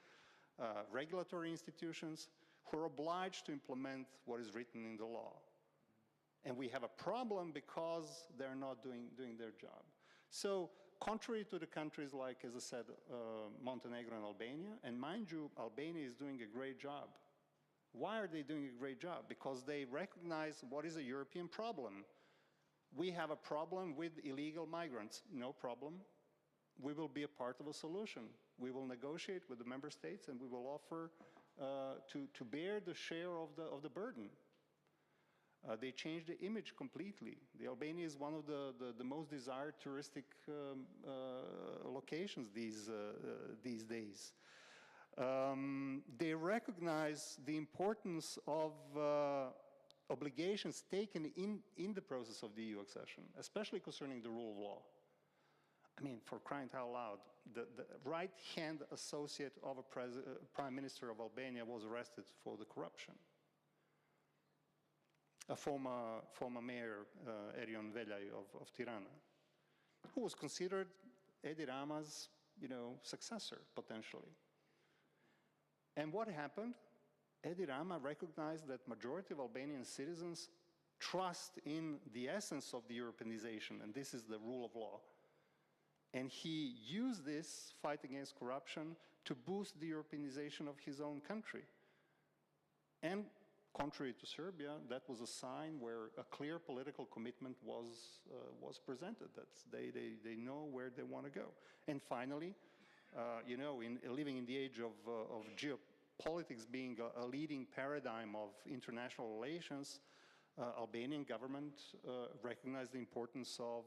regulatory institutions, who are obliged to implement what is written in the law. And we have a problem because they're not doing their job. So contrary to the countries like, as I said, Montenegro and Albania, and mind you, Albania is doing a great job. Why are they doing a great job? Because they recognize what is a European problem. We have a problem with illegal migrants. No problem. We will be a part of a solution. We will negotiate with the member states and we will offer to bear the share of the burden. They changed the image completely. The Albania is one of the most desired touristic locations these days. They recognize the importance of obligations taken in the process of the EU accession, especially concerning the rule of law. I mean, for crying out loud, the right-hand associate of a prime minister of Albania was arrested for the corruption. A former mayor, Erion Veljaj of Tirana, who was considered Edi Rama's, successor, potentially. And what happened? Edi Rama recognized that majority of Albanian citizens trust in the essence of the Europeanization, and this is the rule of law. And he used this fight against corruption to boost the Europeanization of his own country. And contrary to Serbia, that was a sign where a clear political commitment was presented. That's, they know where they want to go. And finally, living in the age of geopolitics being a leading paradigm of international relations, Albanian government recognized the importance of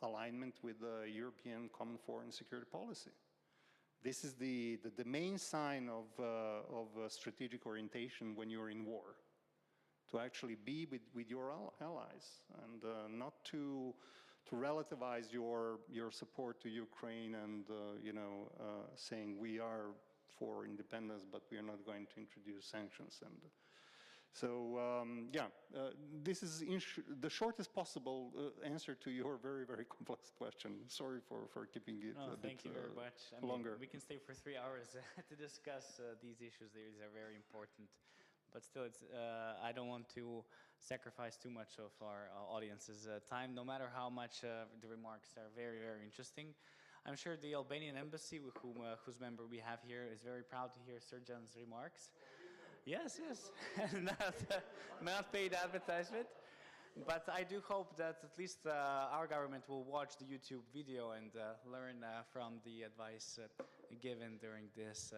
alignment with the European Common Foreign and Security Policy. This is the main sign of strategic orientation when you're in war, to actually be with your allies and not to relativize your support to Ukraine and saying we are for independence, but we are not going to introduce sanctions. And so, this is the shortest possible answer to your very, very complex question. Sorry for keeping it a bit thank you very much. longer. We can stay for 3 hours to discuss these issues. These are very important. But still, I don't want to sacrifice too much of our audience's time, no matter how much the remarks are very, very interesting. I'm sure the Albanian embassy, whose member we have here, is very proud to hear Srdjan's remarks. Yes, not paid advertisement. But I do hope that at least our government will watch the YouTube video and learn from the advice given during this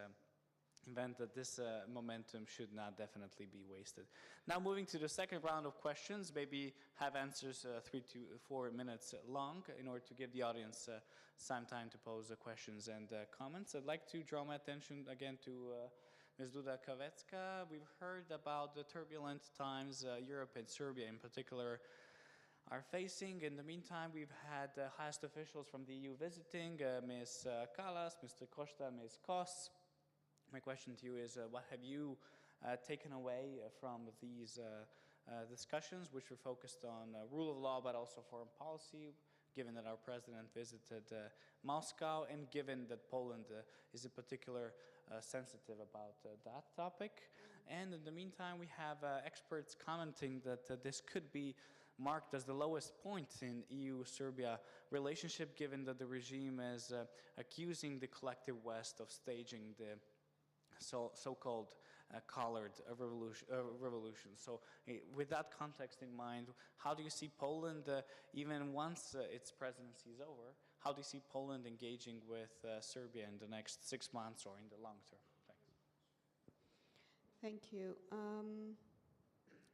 event, that this momentum should not definitely be wasted. Now moving to the second round of questions, maybe have answers 3 to 4 minutes long in order to give the audience some time to pose questions and comments. I'd like to draw my attention again to Ms. Duda Kavecka. We've heard about the turbulent times Europe and Serbia in particular are facing. In the meantime, we've had highest officials from the EU visiting, Ms. Kallas, Mr. Costa, Ms. Kos. My question to you is, what have you taken away from these discussions, which were focused on rule of law, but also foreign policy, given that our president visited Moscow, and given that Poland is in particular sensitive about that topic? And in the meantime, we have experts commenting that this could be marked as the lowest point in EU-Serbia relationship, given that the regime is accusing the collective West of staging the so-called collared revolution. So with that context in mind, how do you see Poland, even once its presidency is over, how do you see Poland engaging with Serbia in the next 6 months or in the long term? Thanks. Thank you.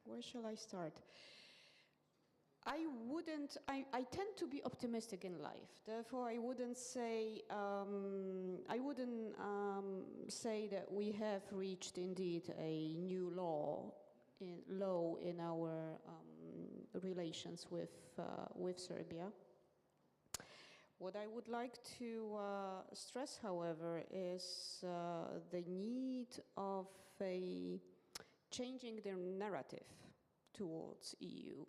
Where shall I start? I tend to be optimistic in life. Therefore, I wouldn't say that we have reached indeed a new low in our relations with Serbia. What I would like to stress, however, is the need of changing their narrative towards EU.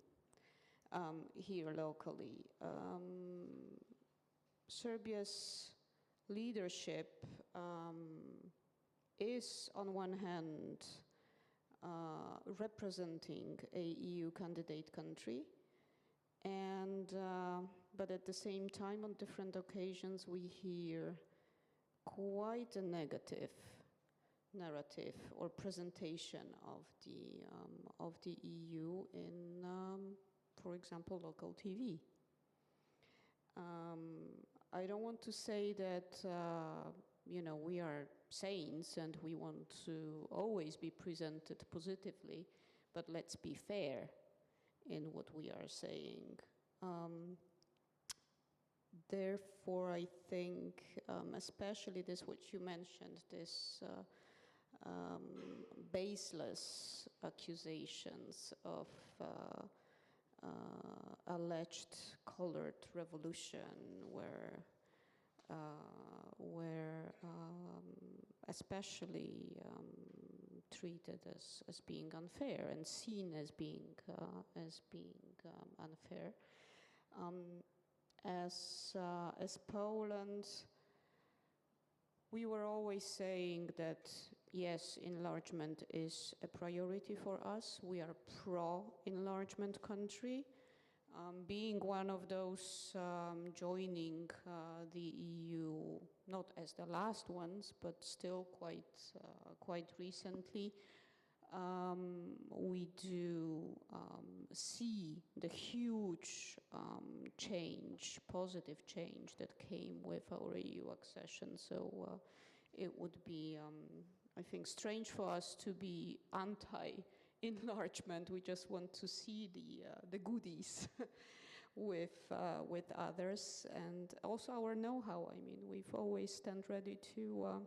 Here locally. Serbia's leadership is on one hand representing a EU candidate country. And, but at the same time, on different occasions, we hear quite a negative narrative or presentation of the EU in, for example, local TV. I don't want to say that, you know, we are saints and we want to always be presented positively, but let's be fair in what we are saying. Therefore, I think, especially this which you mentioned, this baseless accusations of alleged colored revolution, where especially treated as being unfair and seen as being unfair. As Poland, we were always saying that yes, enlargement is a priority for us. We are pro-enlargement country. Being one of those joining the EU, not as the last ones, but still quite recently, we do see the huge change, positive change that came with our EU accession. So it would be, I think, strange for us to be anti-enlargement. We just want to see the goodies with others, and also our know-how. I mean, we've always stand ready to,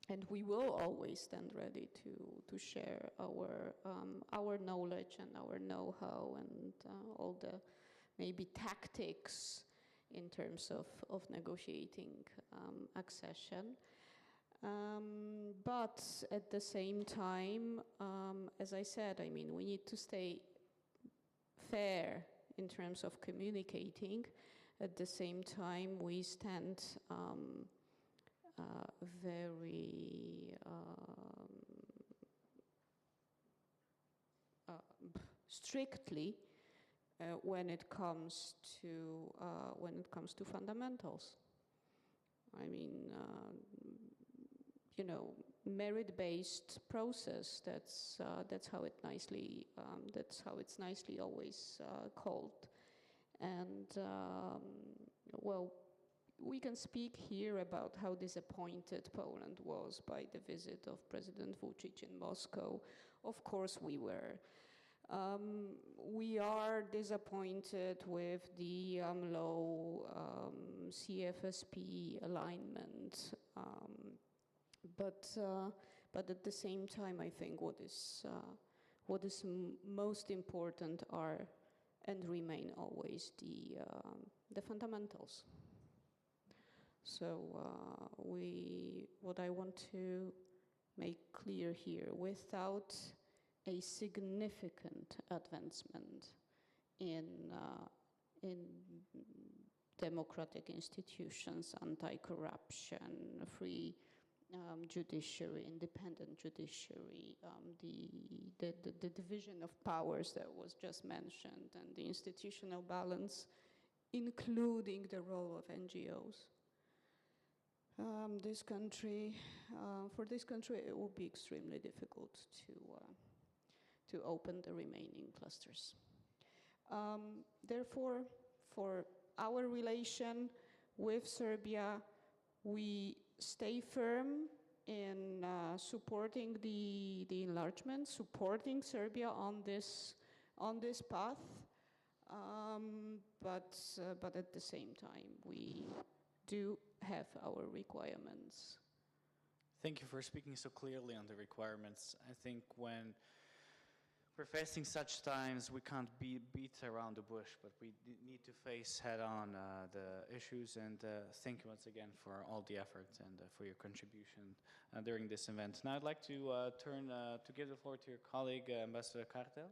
and we will always stand ready to share our knowledge and our know-how and all the maybe tactics in terms of negotiating accession. But at the same time, as I said, I mean, we need to stay fair in terms of communicating. At the same time, we stand very strictly when it comes to fundamentals. I mean, you know, merit-based process. That's how it's nicely always called. And well, we can speak here about how disappointed Poland was by the visit of President Vučić in Moscow. Of course we were. We are disappointed with the low CFSP alignment, but at the same time, I think what is most important are and remain always the fundamentals. So what I want to make clear here, without a significant advancement in democratic institutions, anti-corruption, free judiciary, independent judiciary, the division of powers that was just mentioned, and the institutional balance, including the role of NGOs. This country, for this country, it will be extremely difficult to open the remaining clusters. Therefore, for our relation with Serbia, we stay firm in supporting the enlargement, supporting Serbia on this path, but at the same time, we do have our requirements. Thank you for speaking so clearly on the requirements. I think when we're facing such times, we can't beat around the bush, but we need to face head-on the issues. And thank you once again for all the effort and for your contribution during this event. Now I'd like to to give the floor to your colleague, Ambassador Kartel.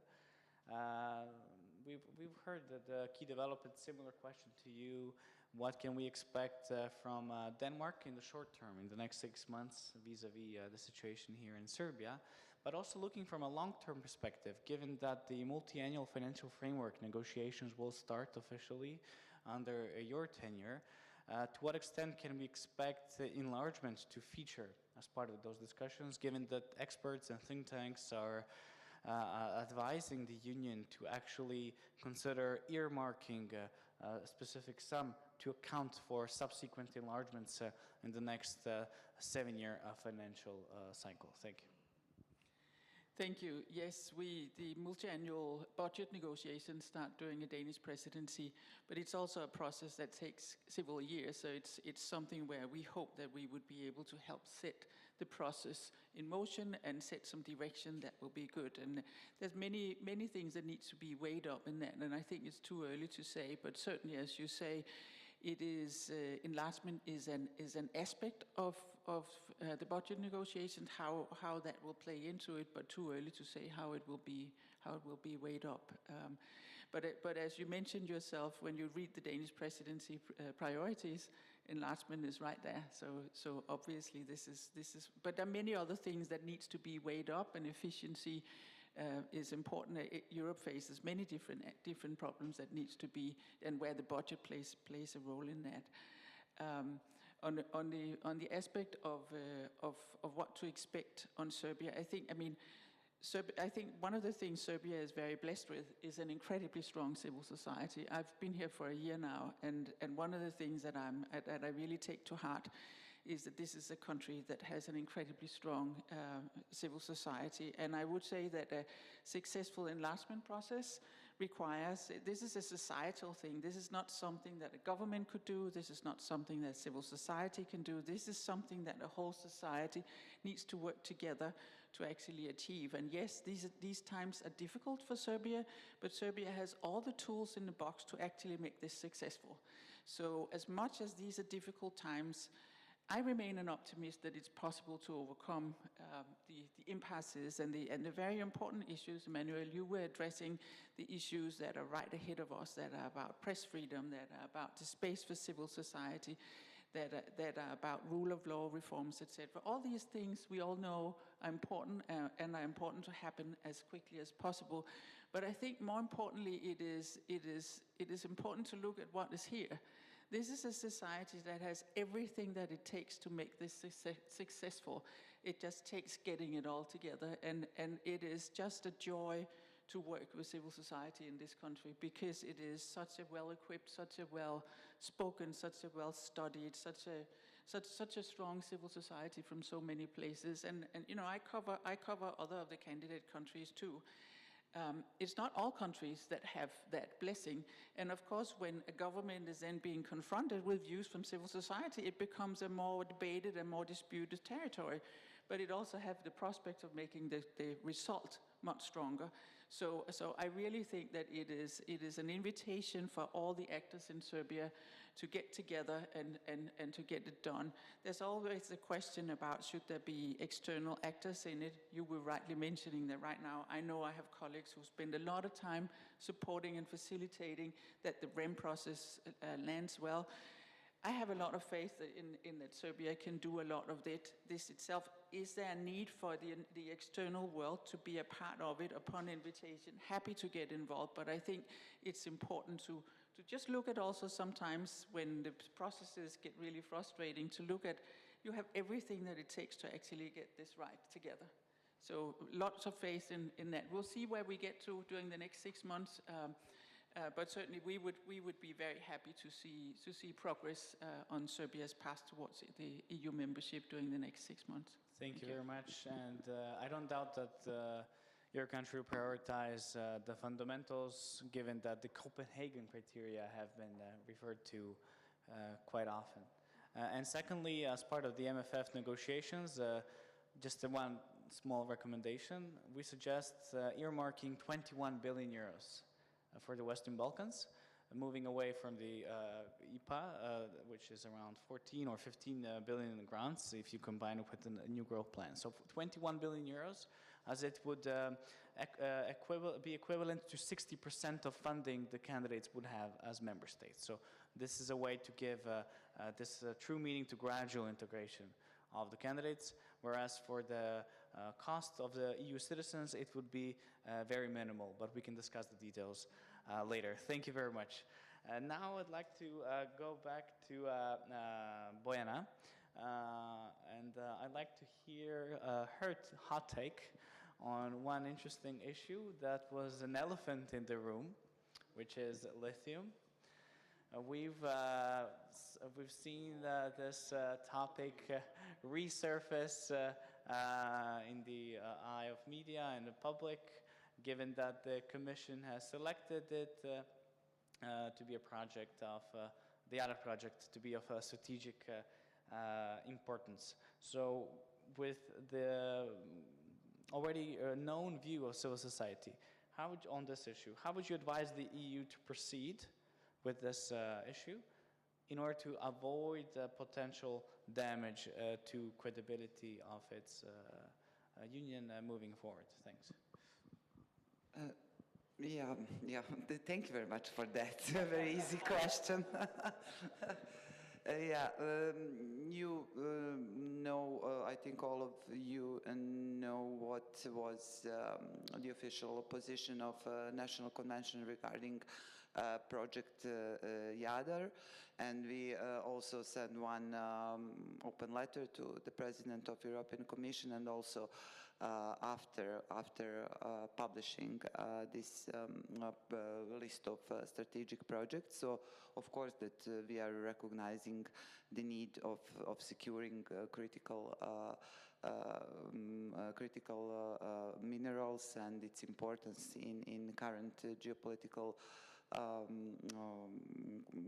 We've heard that the key development, similar question to you. What can we expect from Denmark in the short term, in the next 6 months, vis-a-vis the situation here in Serbia? but also looking from a long-term perspective, given that the multi-annual financial framework negotiations will start officially under your tenure. To what extent can we expect enlargement to feature as part of those discussions, given that experts and think tanks are advising the Union to actually consider earmarking a specific sum to account for subsequent enlargements in the next 7-year financial cycle? Thank you. Thank you. Yes, the multi-annual budget negotiations start during a Danish presidency, but it's also a process that takes several years. So it's something where we hope that we would be able to help set the process in motion and set some direction that will be good. And there's many things that need to be weighed up in that, and I think it's too early to say, but certainly, as you say, it is enlargement is an aspect of the budget negotiations, how that will play into it, but too early to say how it will be weighed up. But as you mentioned yourself, when you read the Danish presidency priorities, enlargement is right there. So obviously this is. But there are many other things that needs to be weighed up, and efficiency is important. Europe faces many different problems that needs to be, and where the budget plays a role in that. On the aspect of what to expect on Serbia, I think one of the things Serbia is very blessed with is an incredibly strong civil society. I've been here for a year now, and one of the things that I really take to heart is that this is a country that has an incredibly strong civil society. And I would say that a successful enlargement process requires, this is a societal thing. This is not something that a government could do. This is not something that civil society can do. This is something that the whole society needs to work together to actually achieve. And yes, these times are difficult for Serbia, but Serbia has all the tools in the box to actually make this successful. So as much as these are difficult times, I remain an optimist that it's possible to overcome the impasses and the very important issues. Emmanuel, you were addressing the issues that are right ahead of us, that are about press freedom, that are about the space for civil society, that are about rule of law reforms, etc. All these things we all know are important and are important to happen as quickly as possible. But I think more importantly, it is important to look at what is here. This is a society that has everything that it takes to make this successful. It just takes getting it all together, and it is just a joy to work with civil society in this country, because it is such a well-equipped, such a well-spoken, such a well-studied, such a strong civil society from so many places. And you know, I cover other of the candidate countries too. It's not all countries that have that blessing. And of course, when a government is then being confronted with views from civil society, it becomes a more debated and more disputed territory. But it also has the prospect of making the result much stronger. So I really think that it is an invitation for all the actors in Serbia to get together and to get it done. There's always the question about, should there be external actors in it? You were rightly mentioning that right now. I know I have colleagues who spend a lot of time supporting and facilitating that the REM process lands well. I have a lot of faith in that Serbia can do a lot of this itself. Is there a need for the external world to be a part of it upon invitation? Happy to get involved, but I think it's important to just look at also sometimes when the processes get really frustrating, to look at, you have everything that it takes to actually get this right together. So lots of faith in that. We'll see where we get to during the next 6 months. But certainly we would be very happy to see progress on Serbia's path towards the EU membership during the next 6 months. Thank you very much. And I don't doubt that your country will prioritize the fundamentals, given that the Copenhagen criteria have been referred to quite often. And secondly, as part of the MFF negotiations, just one small recommendation, we suggest earmarking 21 billion euros for the Western Balkans, moving away from the IPA, which is around 14 or 15 billion in grants if you combine it with the new growth plan. So 21 billion euros, as it would be equivalent to 60% of funding the candidates would have as member states. So this is a way to give this true meaning to gradual integration of the candidates, whereas for the cost of the EU citizens, it would be very minimal, but we can discuss the details later. Thank you very much. Now I'd like to go back to Bojana, and I'd like to hear her hot take on one interesting issue that was an elephant in the room, which is lithium. We've seen this topic resurface in the eye of media and the public, given that the Commission has selected it to be a project of the other project to be of a strategic importance. So, with the already known view of civil society, on this issue, how would you advise the EU to proceed with this issue in order to avoid potential damage to credibility of its union moving forward? Thanks. Yeah. Thank you very much for that. Very easy question. You know, I think all of you know what was the official position of National Convention regarding Project Jadar, and we also sent one open letter to the President of European Commission, and also after publishing this list of strategic projects. So, of course, that we are recognizing the need of securing critical minerals and its importance in current geopolitical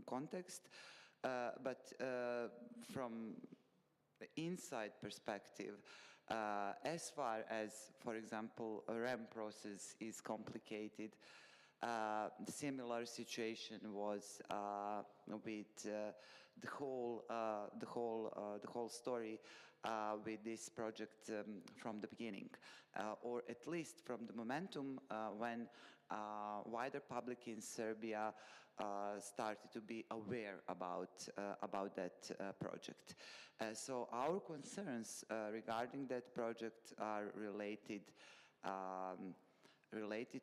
context. But from the inside perspective, as far as, for example, a RAM process is complicated, the similar situation was with the whole story with this project from the beginning, or at least from the momentum when wider public in Serbia started to be aware about that project. So our concerns regarding that project are related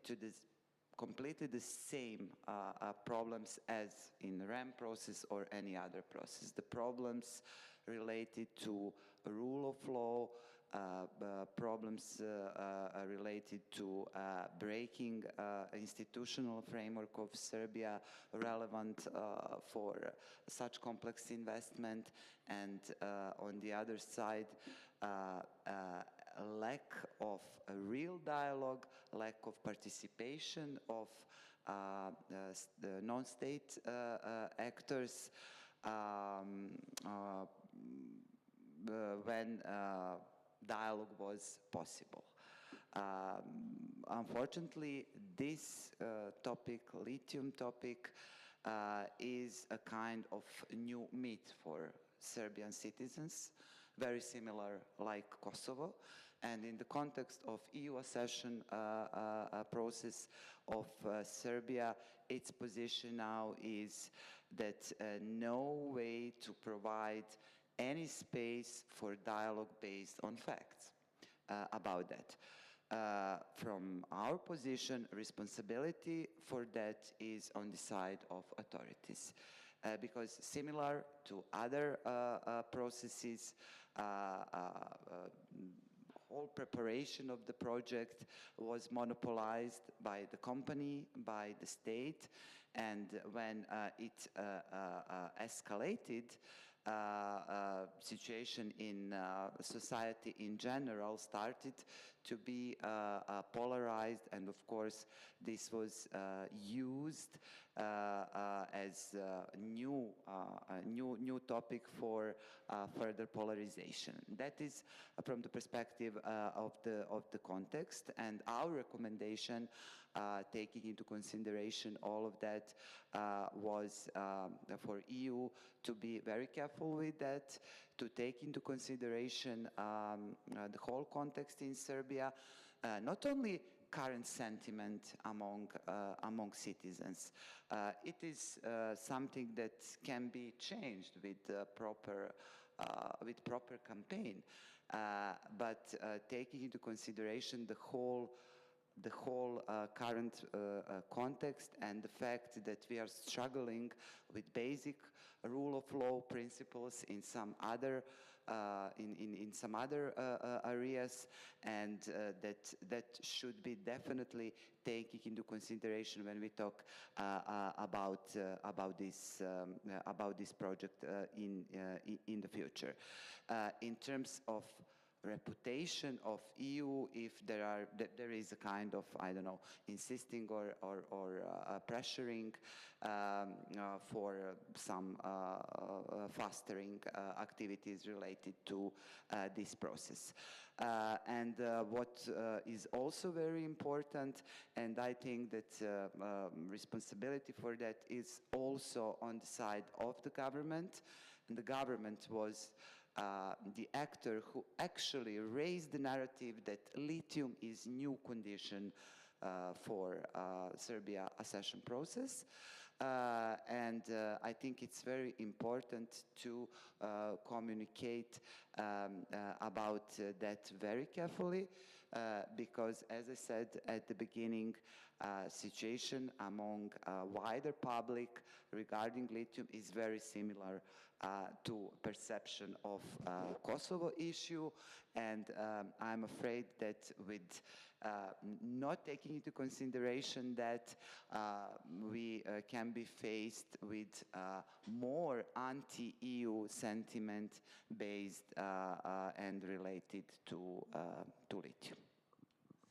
to this completely the same problems as in the RAM process or any other process. The problems related to rule of law, problems related to breaking institutional framework of Serbia relevant for such complex investment, and on the other side, lack of a real dialogue, lack of participation of the non-state actors when dialogue was possible. Unfortunately, this topic, lithium topic, is a kind of new myth for Serbian citizens, very similar like Kosovo. And in the context of EU accession process of Serbia, its position now is that no way to provide any space for dialogue based on facts about that. From our position, responsibility for that is on the side of authorities. Because similar to other processes, whole preparation of the project was monopolized by the company, by the state, and when it escalated, situation in society in general started to be polarized, and of course this was used as a new topic for further polarization. That is from the perspective of the context, and our recommendation, taking into consideration all of that, was for EU to be very careful with that, to take into consideration the whole context in Serbia, not only current sentiment among citizens. It is something that can be changed with proper campaign. but taking into consideration the whole current context and the fact that we are struggling with basic rule of law principles in some other in some other areas, and that should be definitely taken into consideration when we talk about this project in the future. In terms of reputation of EU, if there is a kind of, I don't know, insisting or pressuring for some fostering activities related to this process. And what is also very important, and I think that responsibility for that is also on the side of the government, and the government was the actor who actually raised the narrative that lithium is new condition for Serbia accession process. And I think it's very important to communicate about that very carefully, because as I said at the beginning, situation among wider public regarding lithium is very similar to perception of Kosovo issue, and I'm afraid that with not taking into consideration that we can be faced with more anti-EU sentiment based and related to lithium.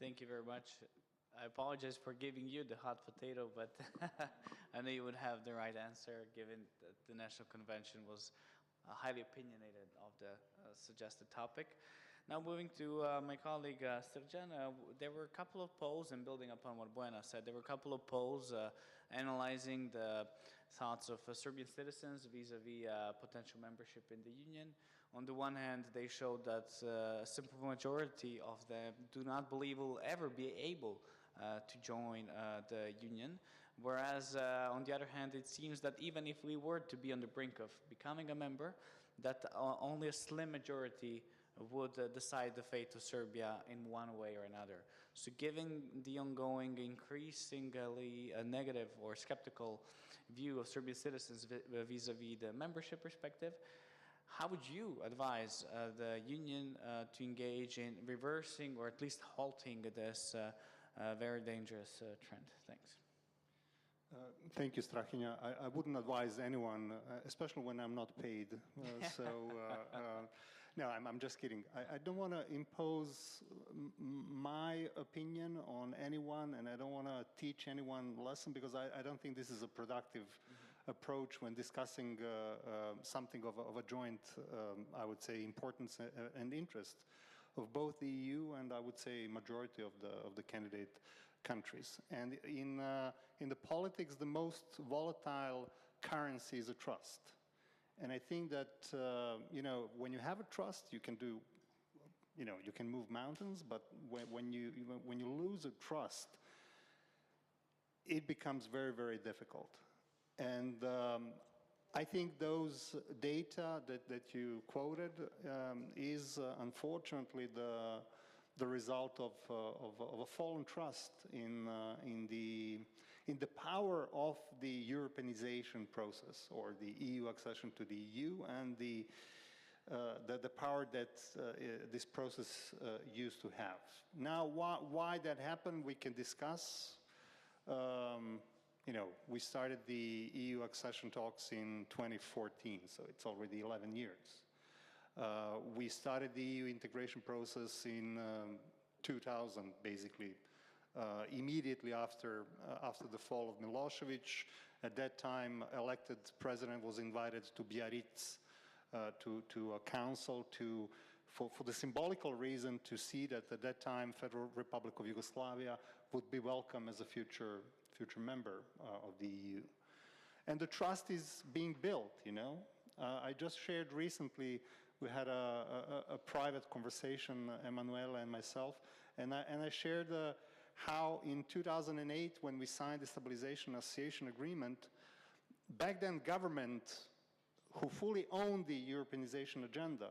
Thank you very much. I apologize for giving you the hot potato, but I know you would have the right answer given that the National Convention was highly opinionated of the suggested topic. Now moving to my colleague Srđan, there were a couple of polls, and building upon what Bojana said, there were a couple of polls analyzing the thoughts of Serbian citizens vis-a-vis potential membership in the Union. On the one hand, they showed that a simple majority of them do not believe will ever be able to join the Union, whereas on the other hand, it seems that even if we were to be on the brink of becoming a member, that only a slim majority would decide the fate of Serbia in one way or another. So given the ongoing increasingly negative or skeptical view of Serbian citizens vis-a-vis the membership perspective, how would you advise the Union to engage in reversing or at least halting this very dangerous trend? Thanks. Thank you, Strahinja. I wouldn't advise anyone, especially when I'm not paid. No, I'm just kidding. I don't want to impose my opinion on anyone, and I don't want to teach anyone a lesson, because I don't think this is a productive approach when discussing something of a joint, I would say, importance and interest of both the EU and, I would say, majority of the candidate countries. And in the politics, the most volatile currency is a trust. And I think that, you know, when you have a trust, you can do, you know, you can move mountains, but when you lose a trust, it becomes very, very difficult. And I think those data that you quoted is unfortunately the result of a fallen trust in the power of the Europeanization process, or the EU accession to the EU, and the power that this process used to have. Now, why that happened, we can discuss. You know, we started the EU accession talks in 2014, so it's already 11 years. We started the EU integration process in 2000, basically, immediately after the fall of Milosevic. At that time, elected president was invited to Biarritz to a council for the symbolical reason to see that at that time Federal Republic of Yugoslavia would be welcome as a future member of the EU. And the trust is being built, you know. I just shared recently, we had a private conversation, Emanuela and myself, and I shared how in 2008, when we signed the Stabilization Association Agreement, back then government, who fully owned the Europeanization agenda,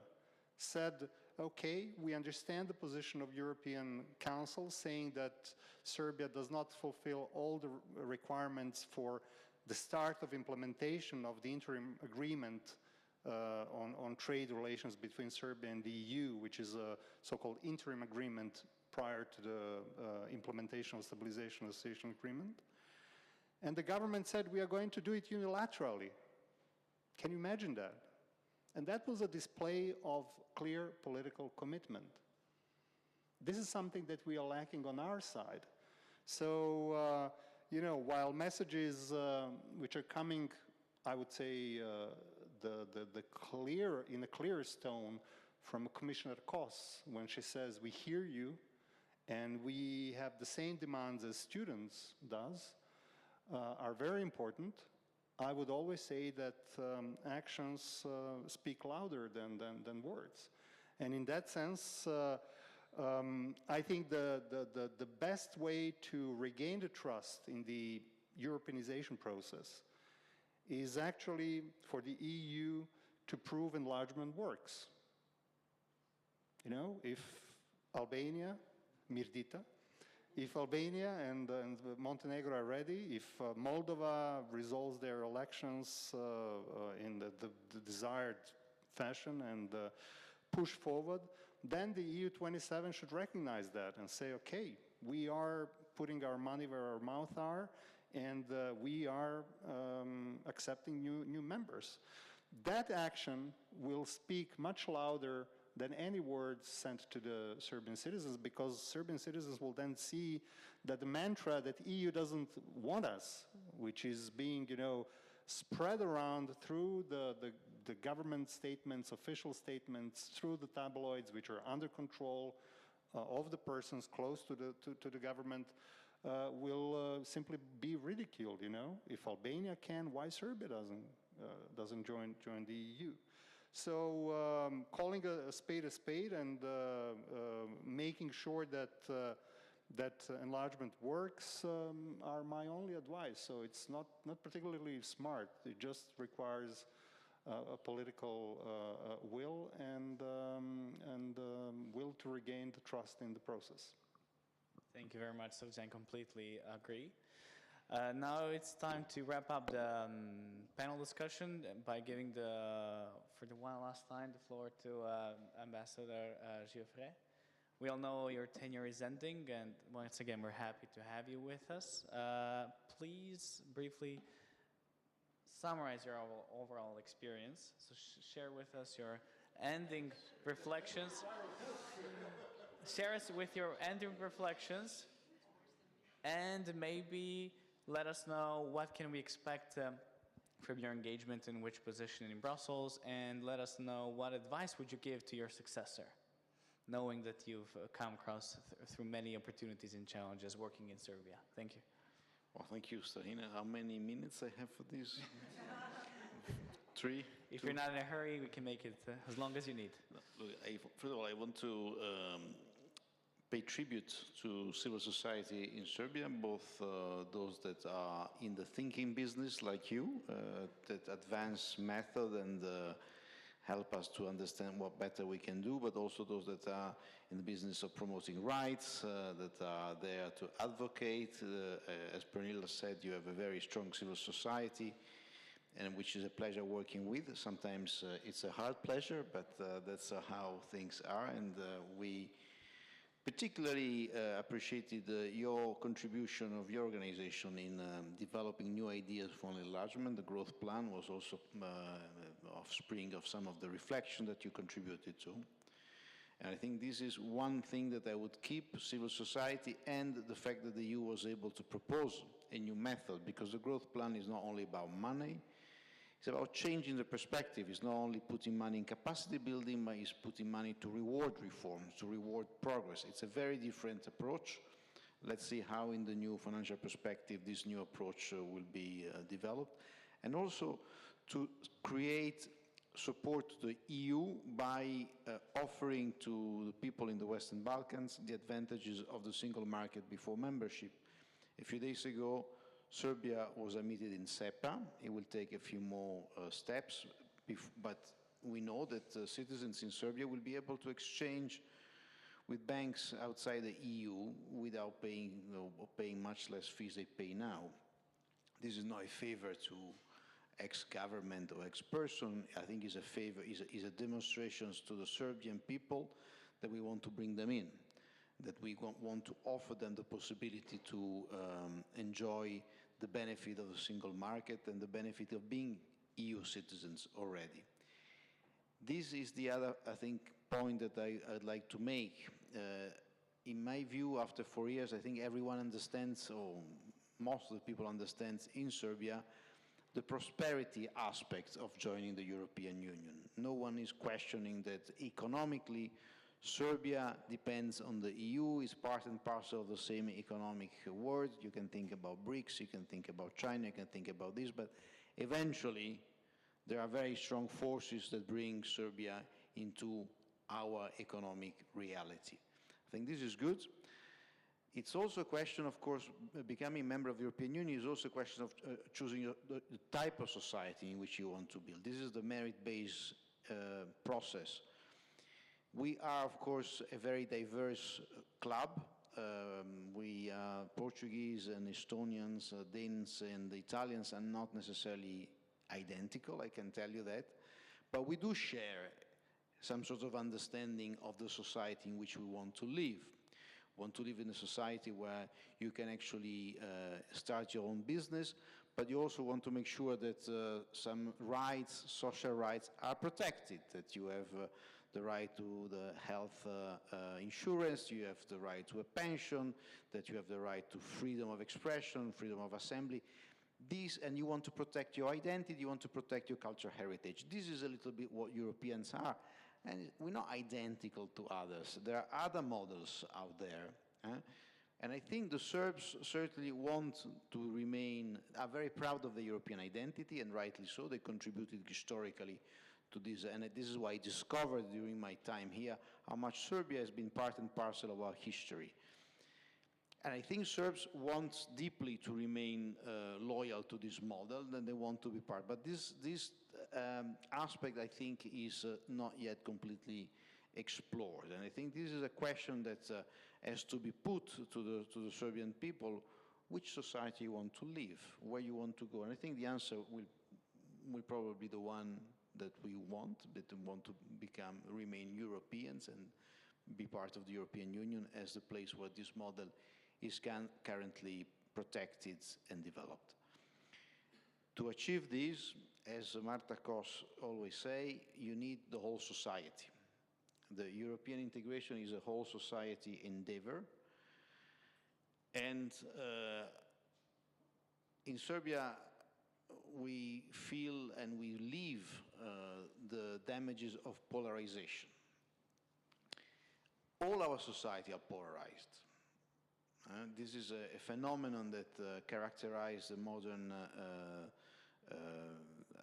said okay, we understand the position of European Council saying that Serbia does not fulfill all the requirements for the start of implementation of the interim agreement on trade relations between Serbia and the EU, which is a so-called interim agreement prior to the implementation of Stabilization and Association Agreement. And the government said, we are going to do it unilaterally. Can you imagine that? And that was a display of clear political commitment. This is something that we are lacking on our side. So, you know, while messages which are coming, I would say, in a clearest tone from Commissioner Kos, when she says, we hear you, and we have the same demands as students does, are very important. I would always say that actions speak louder than words. And in that sense, I think the best way to regain the trust in the Europeanization process is actually for the EU to prove enlargement works. You know, if Albania, Mirdita, if Albania and Montenegro are ready, if Moldova resolves their elections in the desired fashion and push forward, then the EU 27 should recognize that and say, okay, we are putting our money where our mouth are, and we are accepting new members. That action will speak much louder than any words sent to the Serbian citizens, because Serbian citizens will then see that the mantra that EU doesn't want us, which is being, you know, spread around through the government statements, official statements, through the tabloids, which are under control of the persons close to the government, will simply be ridiculed. You know, if Albania can, why Serbia doesn't join the EU? So calling a spade and making sure that that enlargement works are my only advice. So it's not particularly smart. It just requires a political will and will to regain the trust in the process. Thank you very much, Sofjan. Completely agree. Now it's time to wrap up the panel discussion by giving for the one last time, the floor to Ambassador Giuffre. We all know your tenure is ending, and once again, we're happy to have you with us. Please briefly summarize your overall experience. So share with us your ending reflections. Share us with your ending reflections, and maybe let us know what can we expect from your engagement in which position in Brussels, and let us know what advice would you give to your successor, knowing that you've come across through many opportunities and challenges working in Serbia. Thank you. Well, thank you, Stahina. How many minutes I have for this? 3? If 2? you're not in a hurry, we can make it as long as you need. Look, first of all, I want to pay tribute to civil society in Serbia, both those that are in the thinking business like you, that advance method and help us to understand what better we can do, but also those that are in the business of promoting rights, that are there to advocate. As Pernilla said, you have a very strong civil society, and which is a pleasure working with. Sometimes it's a hard pleasure, but that's how things are, and we particularly appreciated your contribution of your organization in developing new ideas for enlargement. The growth plan was also offspring of some of the reflection that you contributed to. And I think this is one thing that I would keep, civil society, and the fact that the EU was able to propose a new method, because the growth plan is not only about money, it's about changing the perspective. It's not only putting money in capacity building, but it's putting money to reward reforms, to reward progress. It's a very different approach. Let's see how in the new financial perspective this new approach will be developed. And also to create support to the EU by offering to the people in the Western Balkans the advantages of the single market before membership. A few days ago, Serbia was admitted in SEPA. It will take a few more steps, but we know that citizens in Serbia will be able to exchange with banks outside the EU without paying, paying much less fees they pay now. This is not a favor to ex-government or ex-person. I think is a favor, is a demonstration to the Serbian people that we want to bring them in, that we want to offer them the possibility to enjoy the benefit of the single market and the benefit of being EU citizens already. This is the other, I think, point that I'd like to make. In my view, after 4 years, I think everyone understands, or most of the people understand in Serbia, the prosperity aspects of joining the European Union. No one is questioning that economically, Serbia depends on the EU, is part and parcel of the same economic world. You can think about BRICS, you can think about China, you can think about this, but eventually there are very strong forces that bring Serbia into our economic reality. I think this is good. It's also a question, of course, becoming a member of the European Union is also a question of choosing the type of society in which you want to build. This is the merit-based process. We are, of course, a very diverse club. We Portuguese and Estonians, Danes and Italians are not necessarily identical, I can tell you that. But we do share some sort of understanding of the society in which we want to live. We want to live in a society where you can actually start your own business, but you also want to make sure that some rights, social rights, are protected, that you have the right to the health insurance, you have the right to a pension, that you have the right to freedom of expression, freedom of assembly. These, and you want to protect your identity, you want to protect your cultural heritage. This is a little bit what Europeans are. And we're not identical to others. There are other models out there. And I think the Serbs certainly want to remain, are very proud of the European identity, and rightly so. They contributed historically to this. And this is why I discovered during my time here how much Serbia has been part and parcel of our history. And I think Serbs want deeply to remain loyal to this model, and they want to be part. But this aspect, I think, is not yet completely explored. And I think this is a question that has to be put to the Serbian people: which society you want to live, where you want to go. And I think the answer will probably be the one that we want to remain Europeans and be part of the European Union as the place where this model is currently protected and developed. To achieve this, as Marta Kos always say, you need the whole society. The European integration is a whole society endeavor. And in Serbia, we feel and we live the damages of polarization. All our society are polarized. This is a phenomenon that characterizes the modern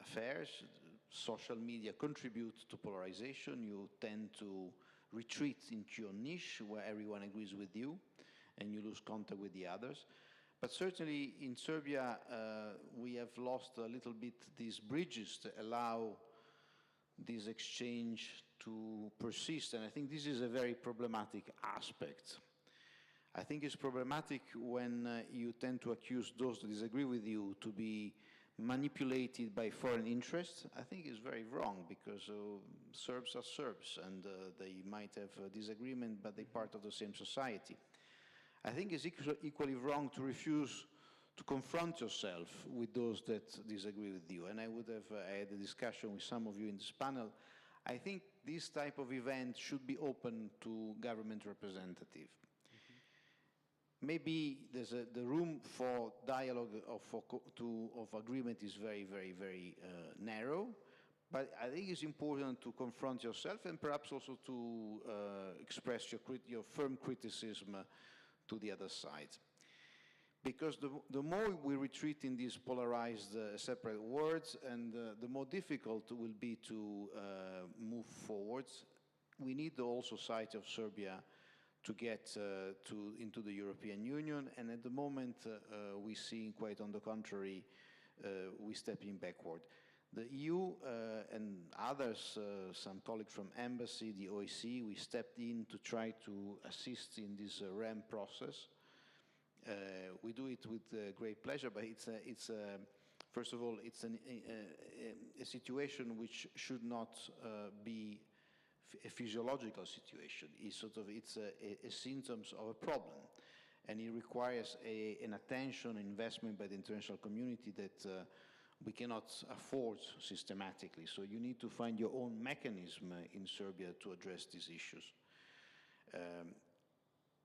affairs. Social media contribute to polarization. You tend to retreat into your niche where everyone agrees with you, and you lose contact with the others. But certainly in Serbia, we have lost a little bit these bridges that allow this exchange to persist, and I think this is a very problematic aspect. I think it's problematic when you tend to accuse those that disagree with you to be manipulated by foreign interests. I think it's very wrong, because Serbs are Serbs, and they might have a disagreement, but they're part of the same society. I think it's equally wrong to refuse to confront yourself with those that disagree with you. And I would have had a discussion with some of you in this panel. I think this type of event should be open to government representative. Maybe the room for dialogue of agreement is very, very, very narrow, but I think it's important to confront yourself and perhaps also to express your firm criticism to the other side. Because the more we retreat in these polarized separate words, and the more difficult it will be to move forwards. We need the whole society of Serbia to get into the European Union, and at the moment we see, quite on the contrary, we're stepping backward. The EU and others, some colleagues from embassy, the OEC, we stepped in to try to assist in this REM process. We do it with great pleasure, but first of all, it's a situation which should not be a physiological situation. It's a symptoms of a problem, and it requires an attention, investment by the international community that we cannot afford systematically. So you need to find your own mechanism in Serbia to address these issues.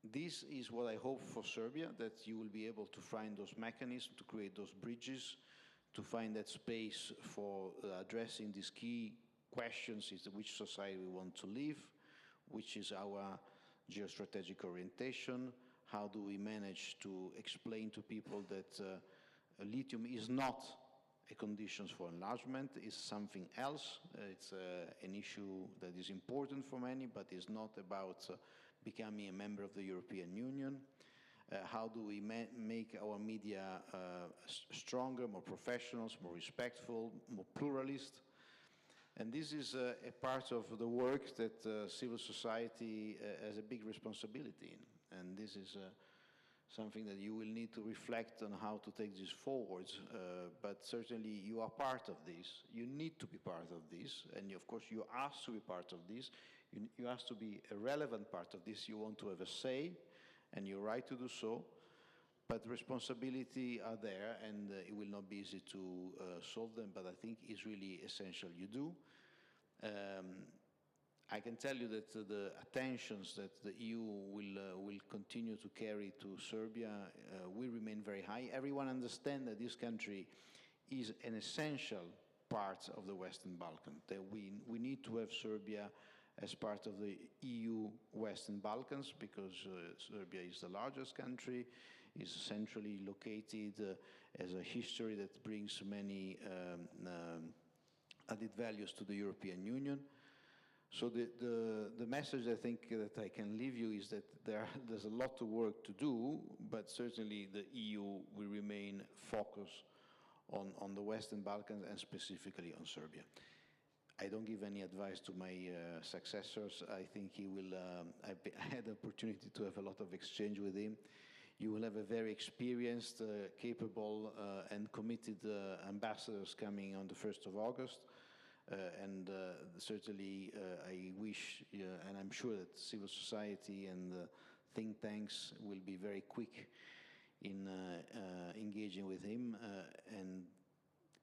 This is what I hope for Serbia, that you will be able to find those mechanisms, to create those bridges, to find that space for addressing these key questions: is which society we want to live, which is our geostrategic orientation, how do we manage to explain to people that lithium is not a condition for enlargement, is something else. It's an issue that is important for many, but is not about becoming a member of the European Union. How do we make our media stronger, more professional, more respectful, more pluralist? And this is a part of the work that civil society has a big responsibility in. And this is something that you will need to reflect on how to take this forward. But certainly you are part of this. You need to be part of this. And of course you are asked to be part of this. You asked to be a relevant part of this. You want to have a say, and you're right to do so. But responsibility are there, and it will not be easy to solve them, but I think it's really essential you do. I can tell you that the attentions that the EU will continue to carry to Serbia will remain very high. Everyone understands that this country is an essential part of the Western Balkans, that we need to have Serbia as part of the EU Western Balkans, because Serbia is the largest country, is centrally located, has a history that brings many added values to the European Union. So the message I think that I can leave you is that there's a lot of work to do, but certainly the EU will remain focused on the Western Balkans and specifically on Serbia. I don't give any advice to my successors. I think he will, I had the opportunity to have a lot of exchange with him. You will have a very experienced, capable and committed ambassadors coming on the 1st of August. And certainly I wish, and I'm sure that civil society and think tanks will be very quick in engaging with him. And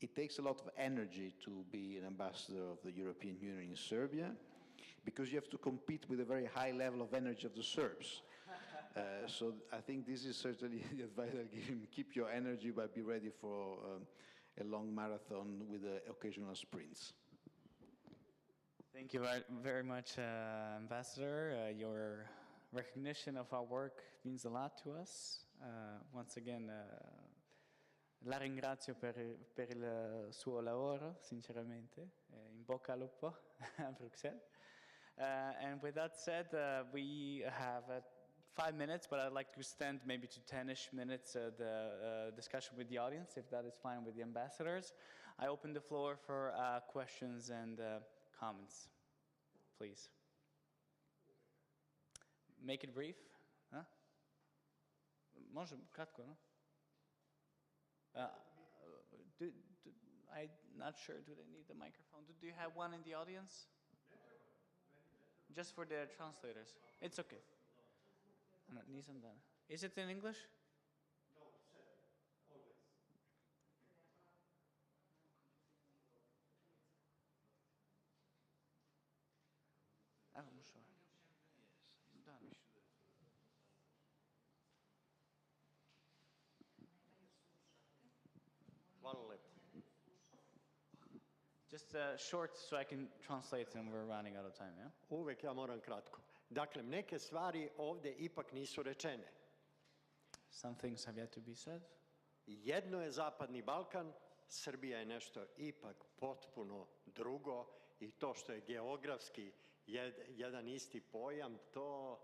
it takes a lot of energy to be an ambassador of the European Union in Serbia, because you have to compete with a very high level of energy of the Serbs. So I think this is certainly the advice I'll give him. Keep your energy, but be ready for a long marathon with occasional sprints. Thank you very much, Ambassador. Your recognition of our work means a lot to us. Once again, la ringrazio per il suo lavoro, sinceramente. In bocca al lupo a Bruxelles. And with that said, we have 5 minutes, but I'd like to extend maybe to 10-ish minutes the discussion with the audience, if that is fine with the ambassadors. I open the floor for questions and comments, please. Make it brief. Huh? Može kratko, no? I'm not sure, do they need the microphone? Do you have one in the audience? Just for the translators. It's okay. Nisam dana. Is it in English? No, always. I'm sure. Done. Hvala lepo. Just short so I can translate and we're running out of time, yeah? Uvek ja moram kratko. Dakle, neke stvari ovdje ipak nisu rečene. Some things have yet to be said. Jedno je Zapadni Balkan, Srbija je nešto ipak potpuno drugo i to što je geografski jedan isti pojam, to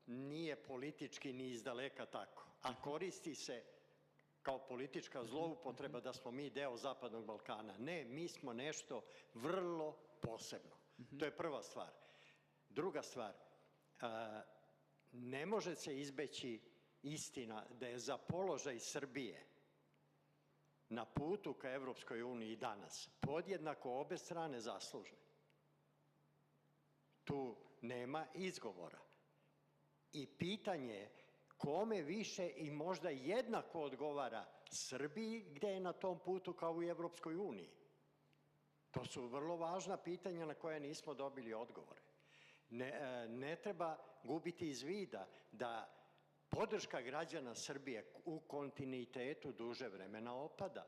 nije politički ni izdaleka tako. A koristi se kao politička zloupotreba da smo mi deo Zapadnog Balkana. Ne, mi smo nešto vrlo posebno. To je prva stvar. Druga stvar, ne može se izbeći istina da je za položaj Srbije na putu ka Evropskoj uniji danas podjednako obe strane zaslužne. Tu nema izgovora. I pitanje je kome više i možda jednako odgovara Srbiji gde je na tom putu kao u Evropskoj uniji. To su vrlo važna pitanja na koja nismo dobili odgovore. Ne treba gubiti iz vida da podrška građana Srbije u kontinuitetu duže vremena opada.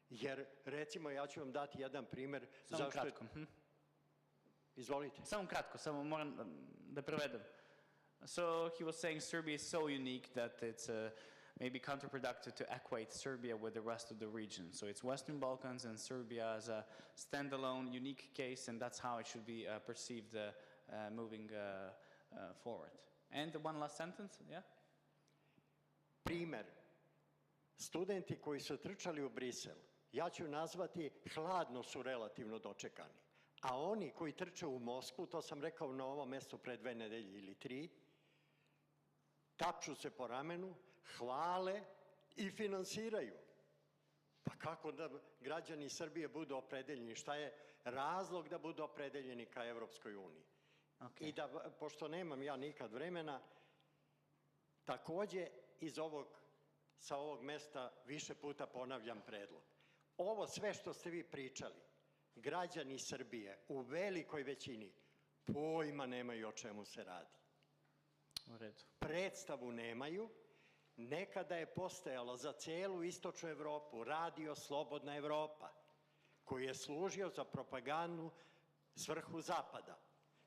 Jer, recimo, ja ću vam dati jedan primer. Samo kratko. Izvolite. Samo kratko, samo moram da prevedem. So he was saying Serbia is so unique that it's maybe counterproductive to equate Serbia with the rest of the region. So it's Western Balkans and Serbia as a standalone, unique case, and that's how it should be perceived moving forward. And the one last sentence, yeah? Primer. Studenti koji su trčali u Brisel, ja ću nazvati hladno su relativno dočekani. A oni koji trče u Moskvu, to sam rekao na ovom mestu pre 2 nedelje ili 3, tapču se po ramenu, hvale i finansiraju. Pa kako da građani Srbije budu opredeljeni? Šta je razlog da budu opredeljeni ka Evropskoj uniji? I da, pošto nemam ja nikad vremena, takođe sa ovog mesta više puta ponavljam predlog. Ovo sve što ste vi pričali, građani Srbije u velikoj većini pojma nemaju o čemu se radi. Predstavu nemaju. Nekada je postojalo za celu istočnu Evropu radio Slobodna Evropa, koji je služio za propagandu svrhu Zapada.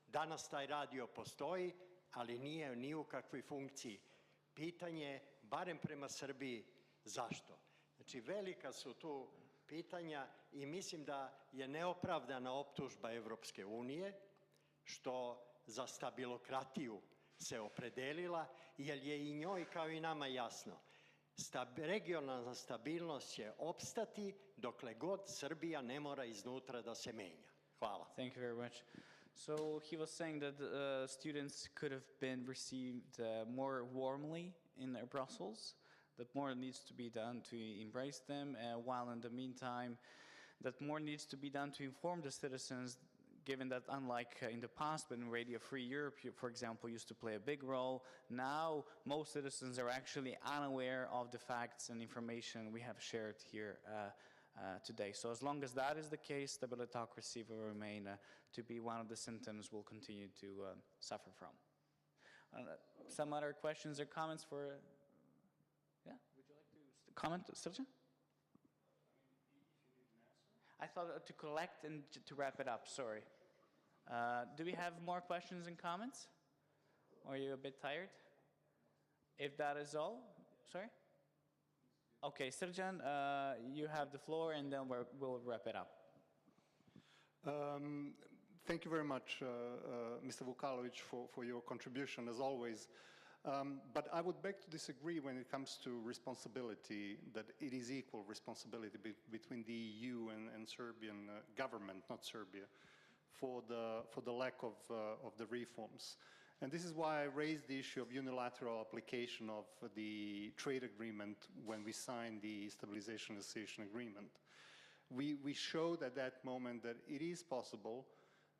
Danas taj radio postoji, ali nije ni u kakvoj funkciji. Pitanje je, barem prema Srbiji, zašto? Znači, velika su tu pitanja i mislim da je neopravdana optužba Evropske unije, što za stabilokratiju se opredelila, jer je i njoj kao i nama jasno. Regionalna stabilnost će opstati dokle god Srbija ne mora iznutra da se menja. Hvala. Thank you very much. So he was saying that students could have been received more warmly in Brussels, that more needs to be done to embrace them, while in the meantime, that more needs to be done to inform the citizens, given that unlike in the past, when Radio Free Europe, for example, used to play a big role, now most citizens are actually unaware of the facts and information we have shared here today. So as long as that is the case, stabilitocracy will remain to be one of the symptoms we'll continue to suffer from. Some other questions or comments for... Yeah, would you like to comment, Srđan? I thought to collect and to wrap it up, sorry. Do we have more questions and comments? Or are you a bit tired? If that is all, sorry? Okay, Srđan, you have the floor and then we'll wrap it up. Thank you very much, Mr. Vukalovic, for your contribution, as always. But I would beg to disagree when it comes to responsibility, that it is equal responsibility between the EU and Serbian government, not Serbia, for the lack of the reforms. And this is why I raised the issue of unilateral application of the trade agreement when we signed the Stabilization and Association Agreement. We showed at that moment that it is possible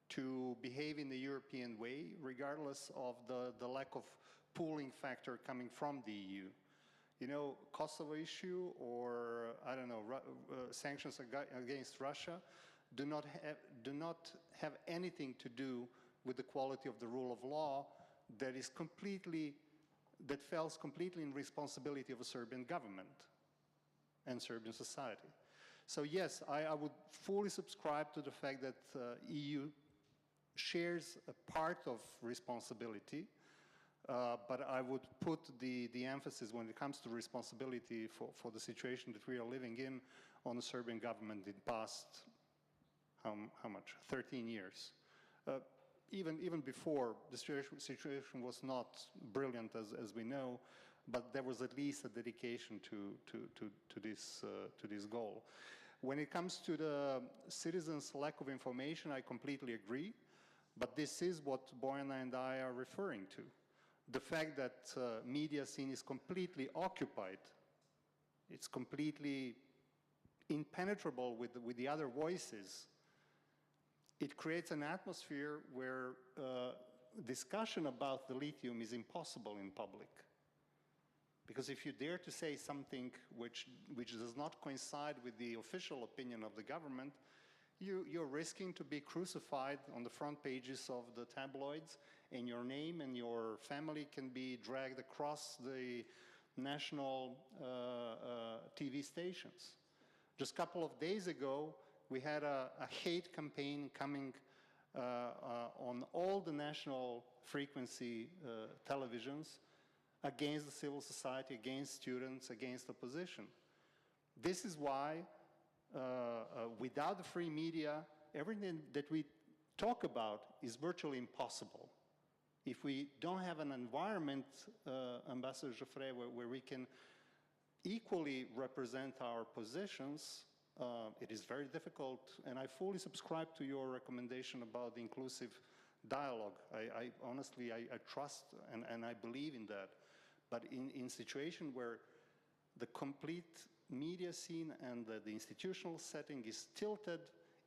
to behave in the European way, regardless of the lack of pooling factor coming from the EU. You know, Kosovo issue or, I don't know, sanctions against Russia do not have anything to do with the quality of the rule of law that falls completely in responsibility of a Serbian government and Serbian society. So yes, I would fully subscribe to the fact that EU shares a part of responsibility, but I would put the emphasis when it comes to responsibility for the situation that we are living in on the Serbian government in past, how much, 13 years. Even before, the situation was not brilliant, as we know, but there was at least a dedication to this goal. When it comes to the citizens' lack of information, I completely agree, but this is what Bojana and I are referring to. The fact that media scene is completely occupied, it's completely impenetrable with the other voices. It creates an atmosphere where discussion about the lithium is impossible in public. Because if you dare to say something which does not coincide with the official opinion of the government, you're risking to be crucified on the front pages of the tabloids, and your name and your family can be dragged across the national TV stations. Just a couple of days ago, we had a hate campaign coming on all the national frequency televisions against the civil society, against students, against opposition. This is why, without the free media, everything that we talk about is virtually impossible. If we don't have an environment, Ambassador Geoffrey, where we can equally represent our positions, it is very difficult, and I fully subscribe to your recommendation about the inclusive dialogue. I honestly, I trust and I believe in that. But in situation where the complete media scene and the institutional setting is tilted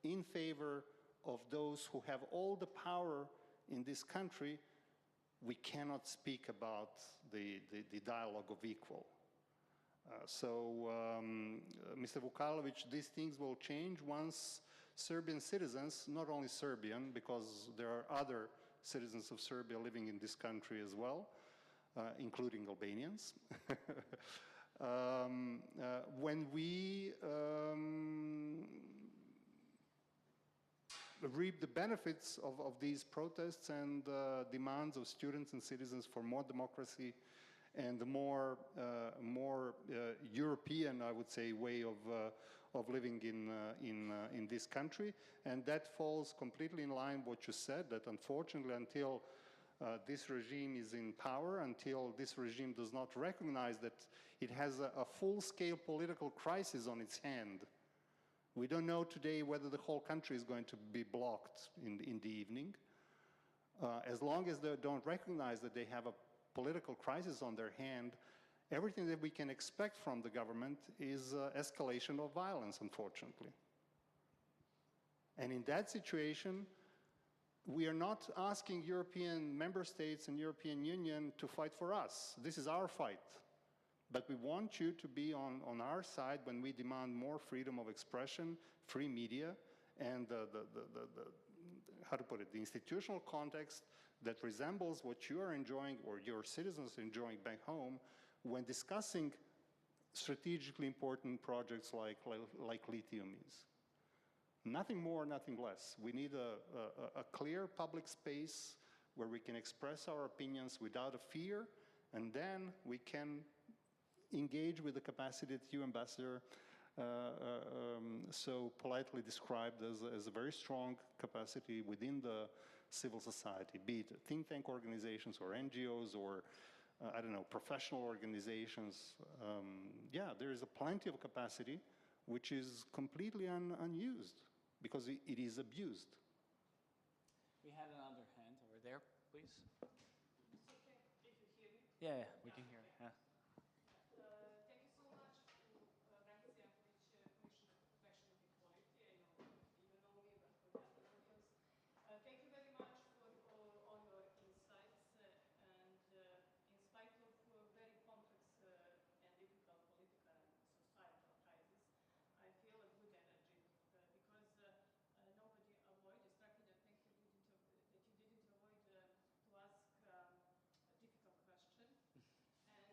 in favor of those who have all the power in this country, we cannot speak about the dialogue of equal. Mr. Vukalovic, these things will change once Serbian citizens, not only Serbian, because there are other citizens of Serbia living in this country as well, including Albanians. When we reap the benefits of these protests and demands of students and citizens for more democracy and a more European, I would say, way of living in this country. And that falls completely in line with what you said, that unfortunately until this regime is in power, until this regime does not recognize that it has a full-scale political crisis on its hand. We don't know today whether the whole country is going to be blocked in the evening. As long as they don't recognize that they have a political crisis on their hand, everything that we can expect from the government is escalation of violence, unfortunately. And in that situation, we are not asking European member states and European Union to fight for us. This is our fight. But we want you to be on our side when we demand more freedom of expression, free media, and how to put it, the institutional context that resembles what you are enjoying or your citizens are enjoying back home when discussing strategically important projects like lithium is. Nothing more, nothing less. We need a clear public space where we can express our opinions without a fear, and then we can engage with the capacity that you, Ambassador, so politely described as a very strong capacity within the civil society, be it think tank organizations or NGOs or, I don't know, professional organizations. Yeah, there is a plenty of capacity which is completely unused because it is abused. We had another hand over there, please. It's okay if you hear me. Yeah, we can hear. Yeah. Thank you so much to Brankica Jankovic, Commissioner for Professional Equality. I know you know me, but for the other audience. Thank you very much for all your insights. And in spite of very complex and difficult political and societal crisis, I feel a good energy because nobody avoided, distracted, and thank you that you didn't avoid to ask a difficult question. And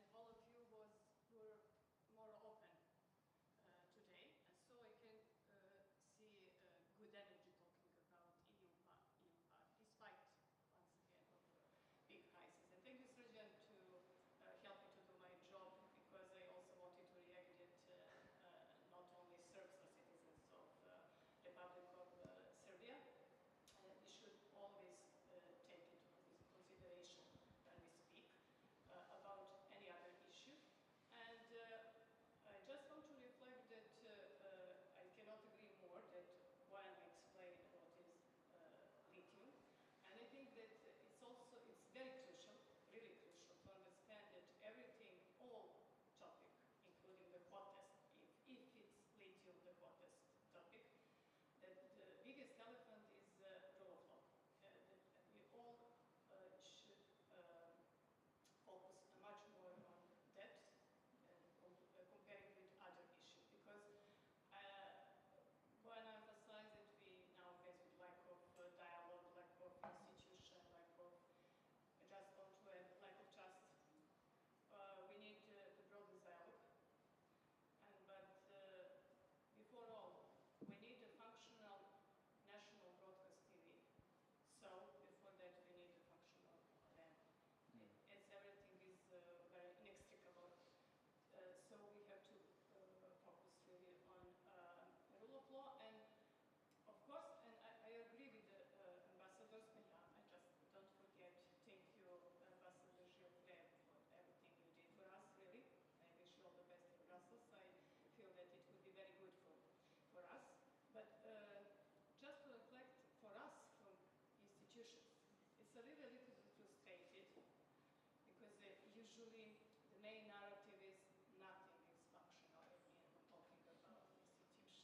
usually the main narrative is nothing is functional in talking about institutions.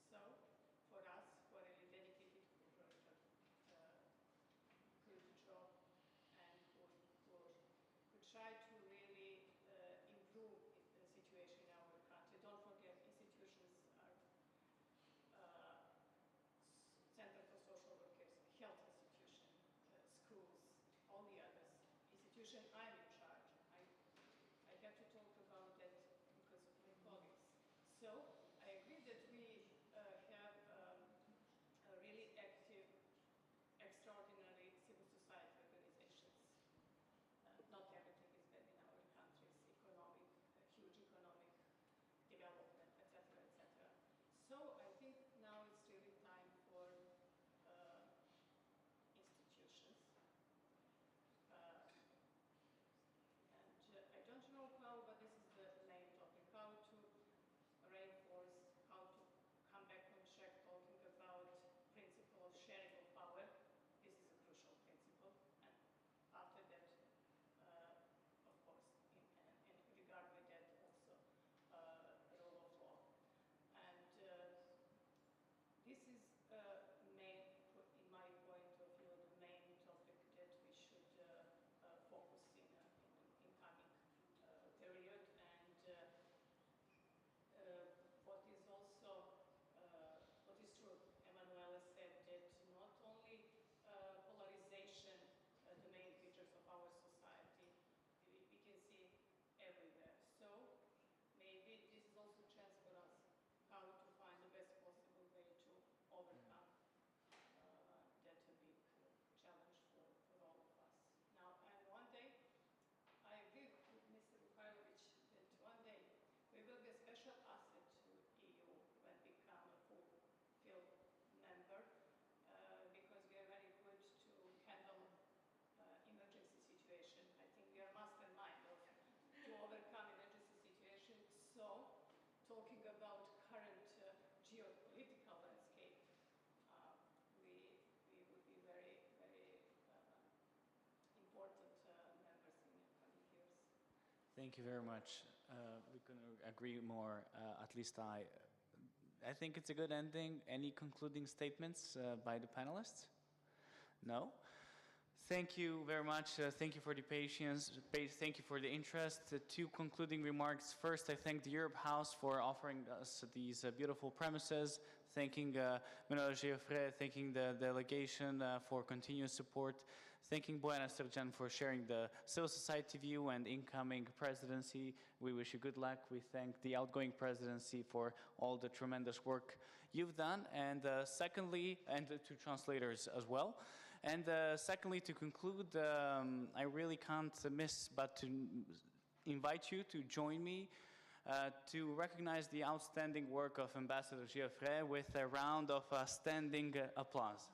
So for us, who are really dedicated, who wrote a good job and who try to really improve the situation in our country. Don't forget, institutions are Center for Social Workers, health institution, schools, all the others. Institution, I'm in charge. I have to talk about that because of my colleagues. So I agree that we have a really active, extraordinary civil society organizations. Not everything is bad in our countries, economic, huge economic development, etc., etc. So I think now it's really time for institutions. And I don't know how, but this is the main topic, how to reinforce, how to come back on track talking about principle of sharing of power. This is a crucial principle. And after that, of course, in regard with that also, rule of law. And this is main, in my point of view, the main topic that we should focus in coming period. And what is also, what is true, Emanuela said that not only polarization, the main features of our society, we can see everywhere. So maybe this is also a chance for us how to find the best possible way to overcome that big challenge for all of us. Now, and one day, I agree with Mr. Bukhailovich that one day we will be a special asset to EU when we become a full member because we are very good to handle emergency situation. I think we are mastermind of to overcome emergency situation. So, talking about current geopolitical landscape, we would be very, very important members in the coming years. Thank you very much. We couldn't agree more, at least I. I think it's a good ending. Any concluding statements by the panelists? No? Thank you very much. Thank you for the patience. Thank you for the interest. Two concluding remarks. First, I thank the Europe House for offering us these beautiful premises. Thanking Manuela Giuffre, thanking the delegation for continuous support. Thanking Bojana Srđan for sharing the civil society view and incoming presidency. We wish you good luck. We thank the outgoing presidency for all the tremendous work you've done. And secondly, and to translators as well. And secondly, to conclude, I really can't miss but to invite you to join me to recognize the outstanding work of Ambassador Giuffre with a round of standing applause.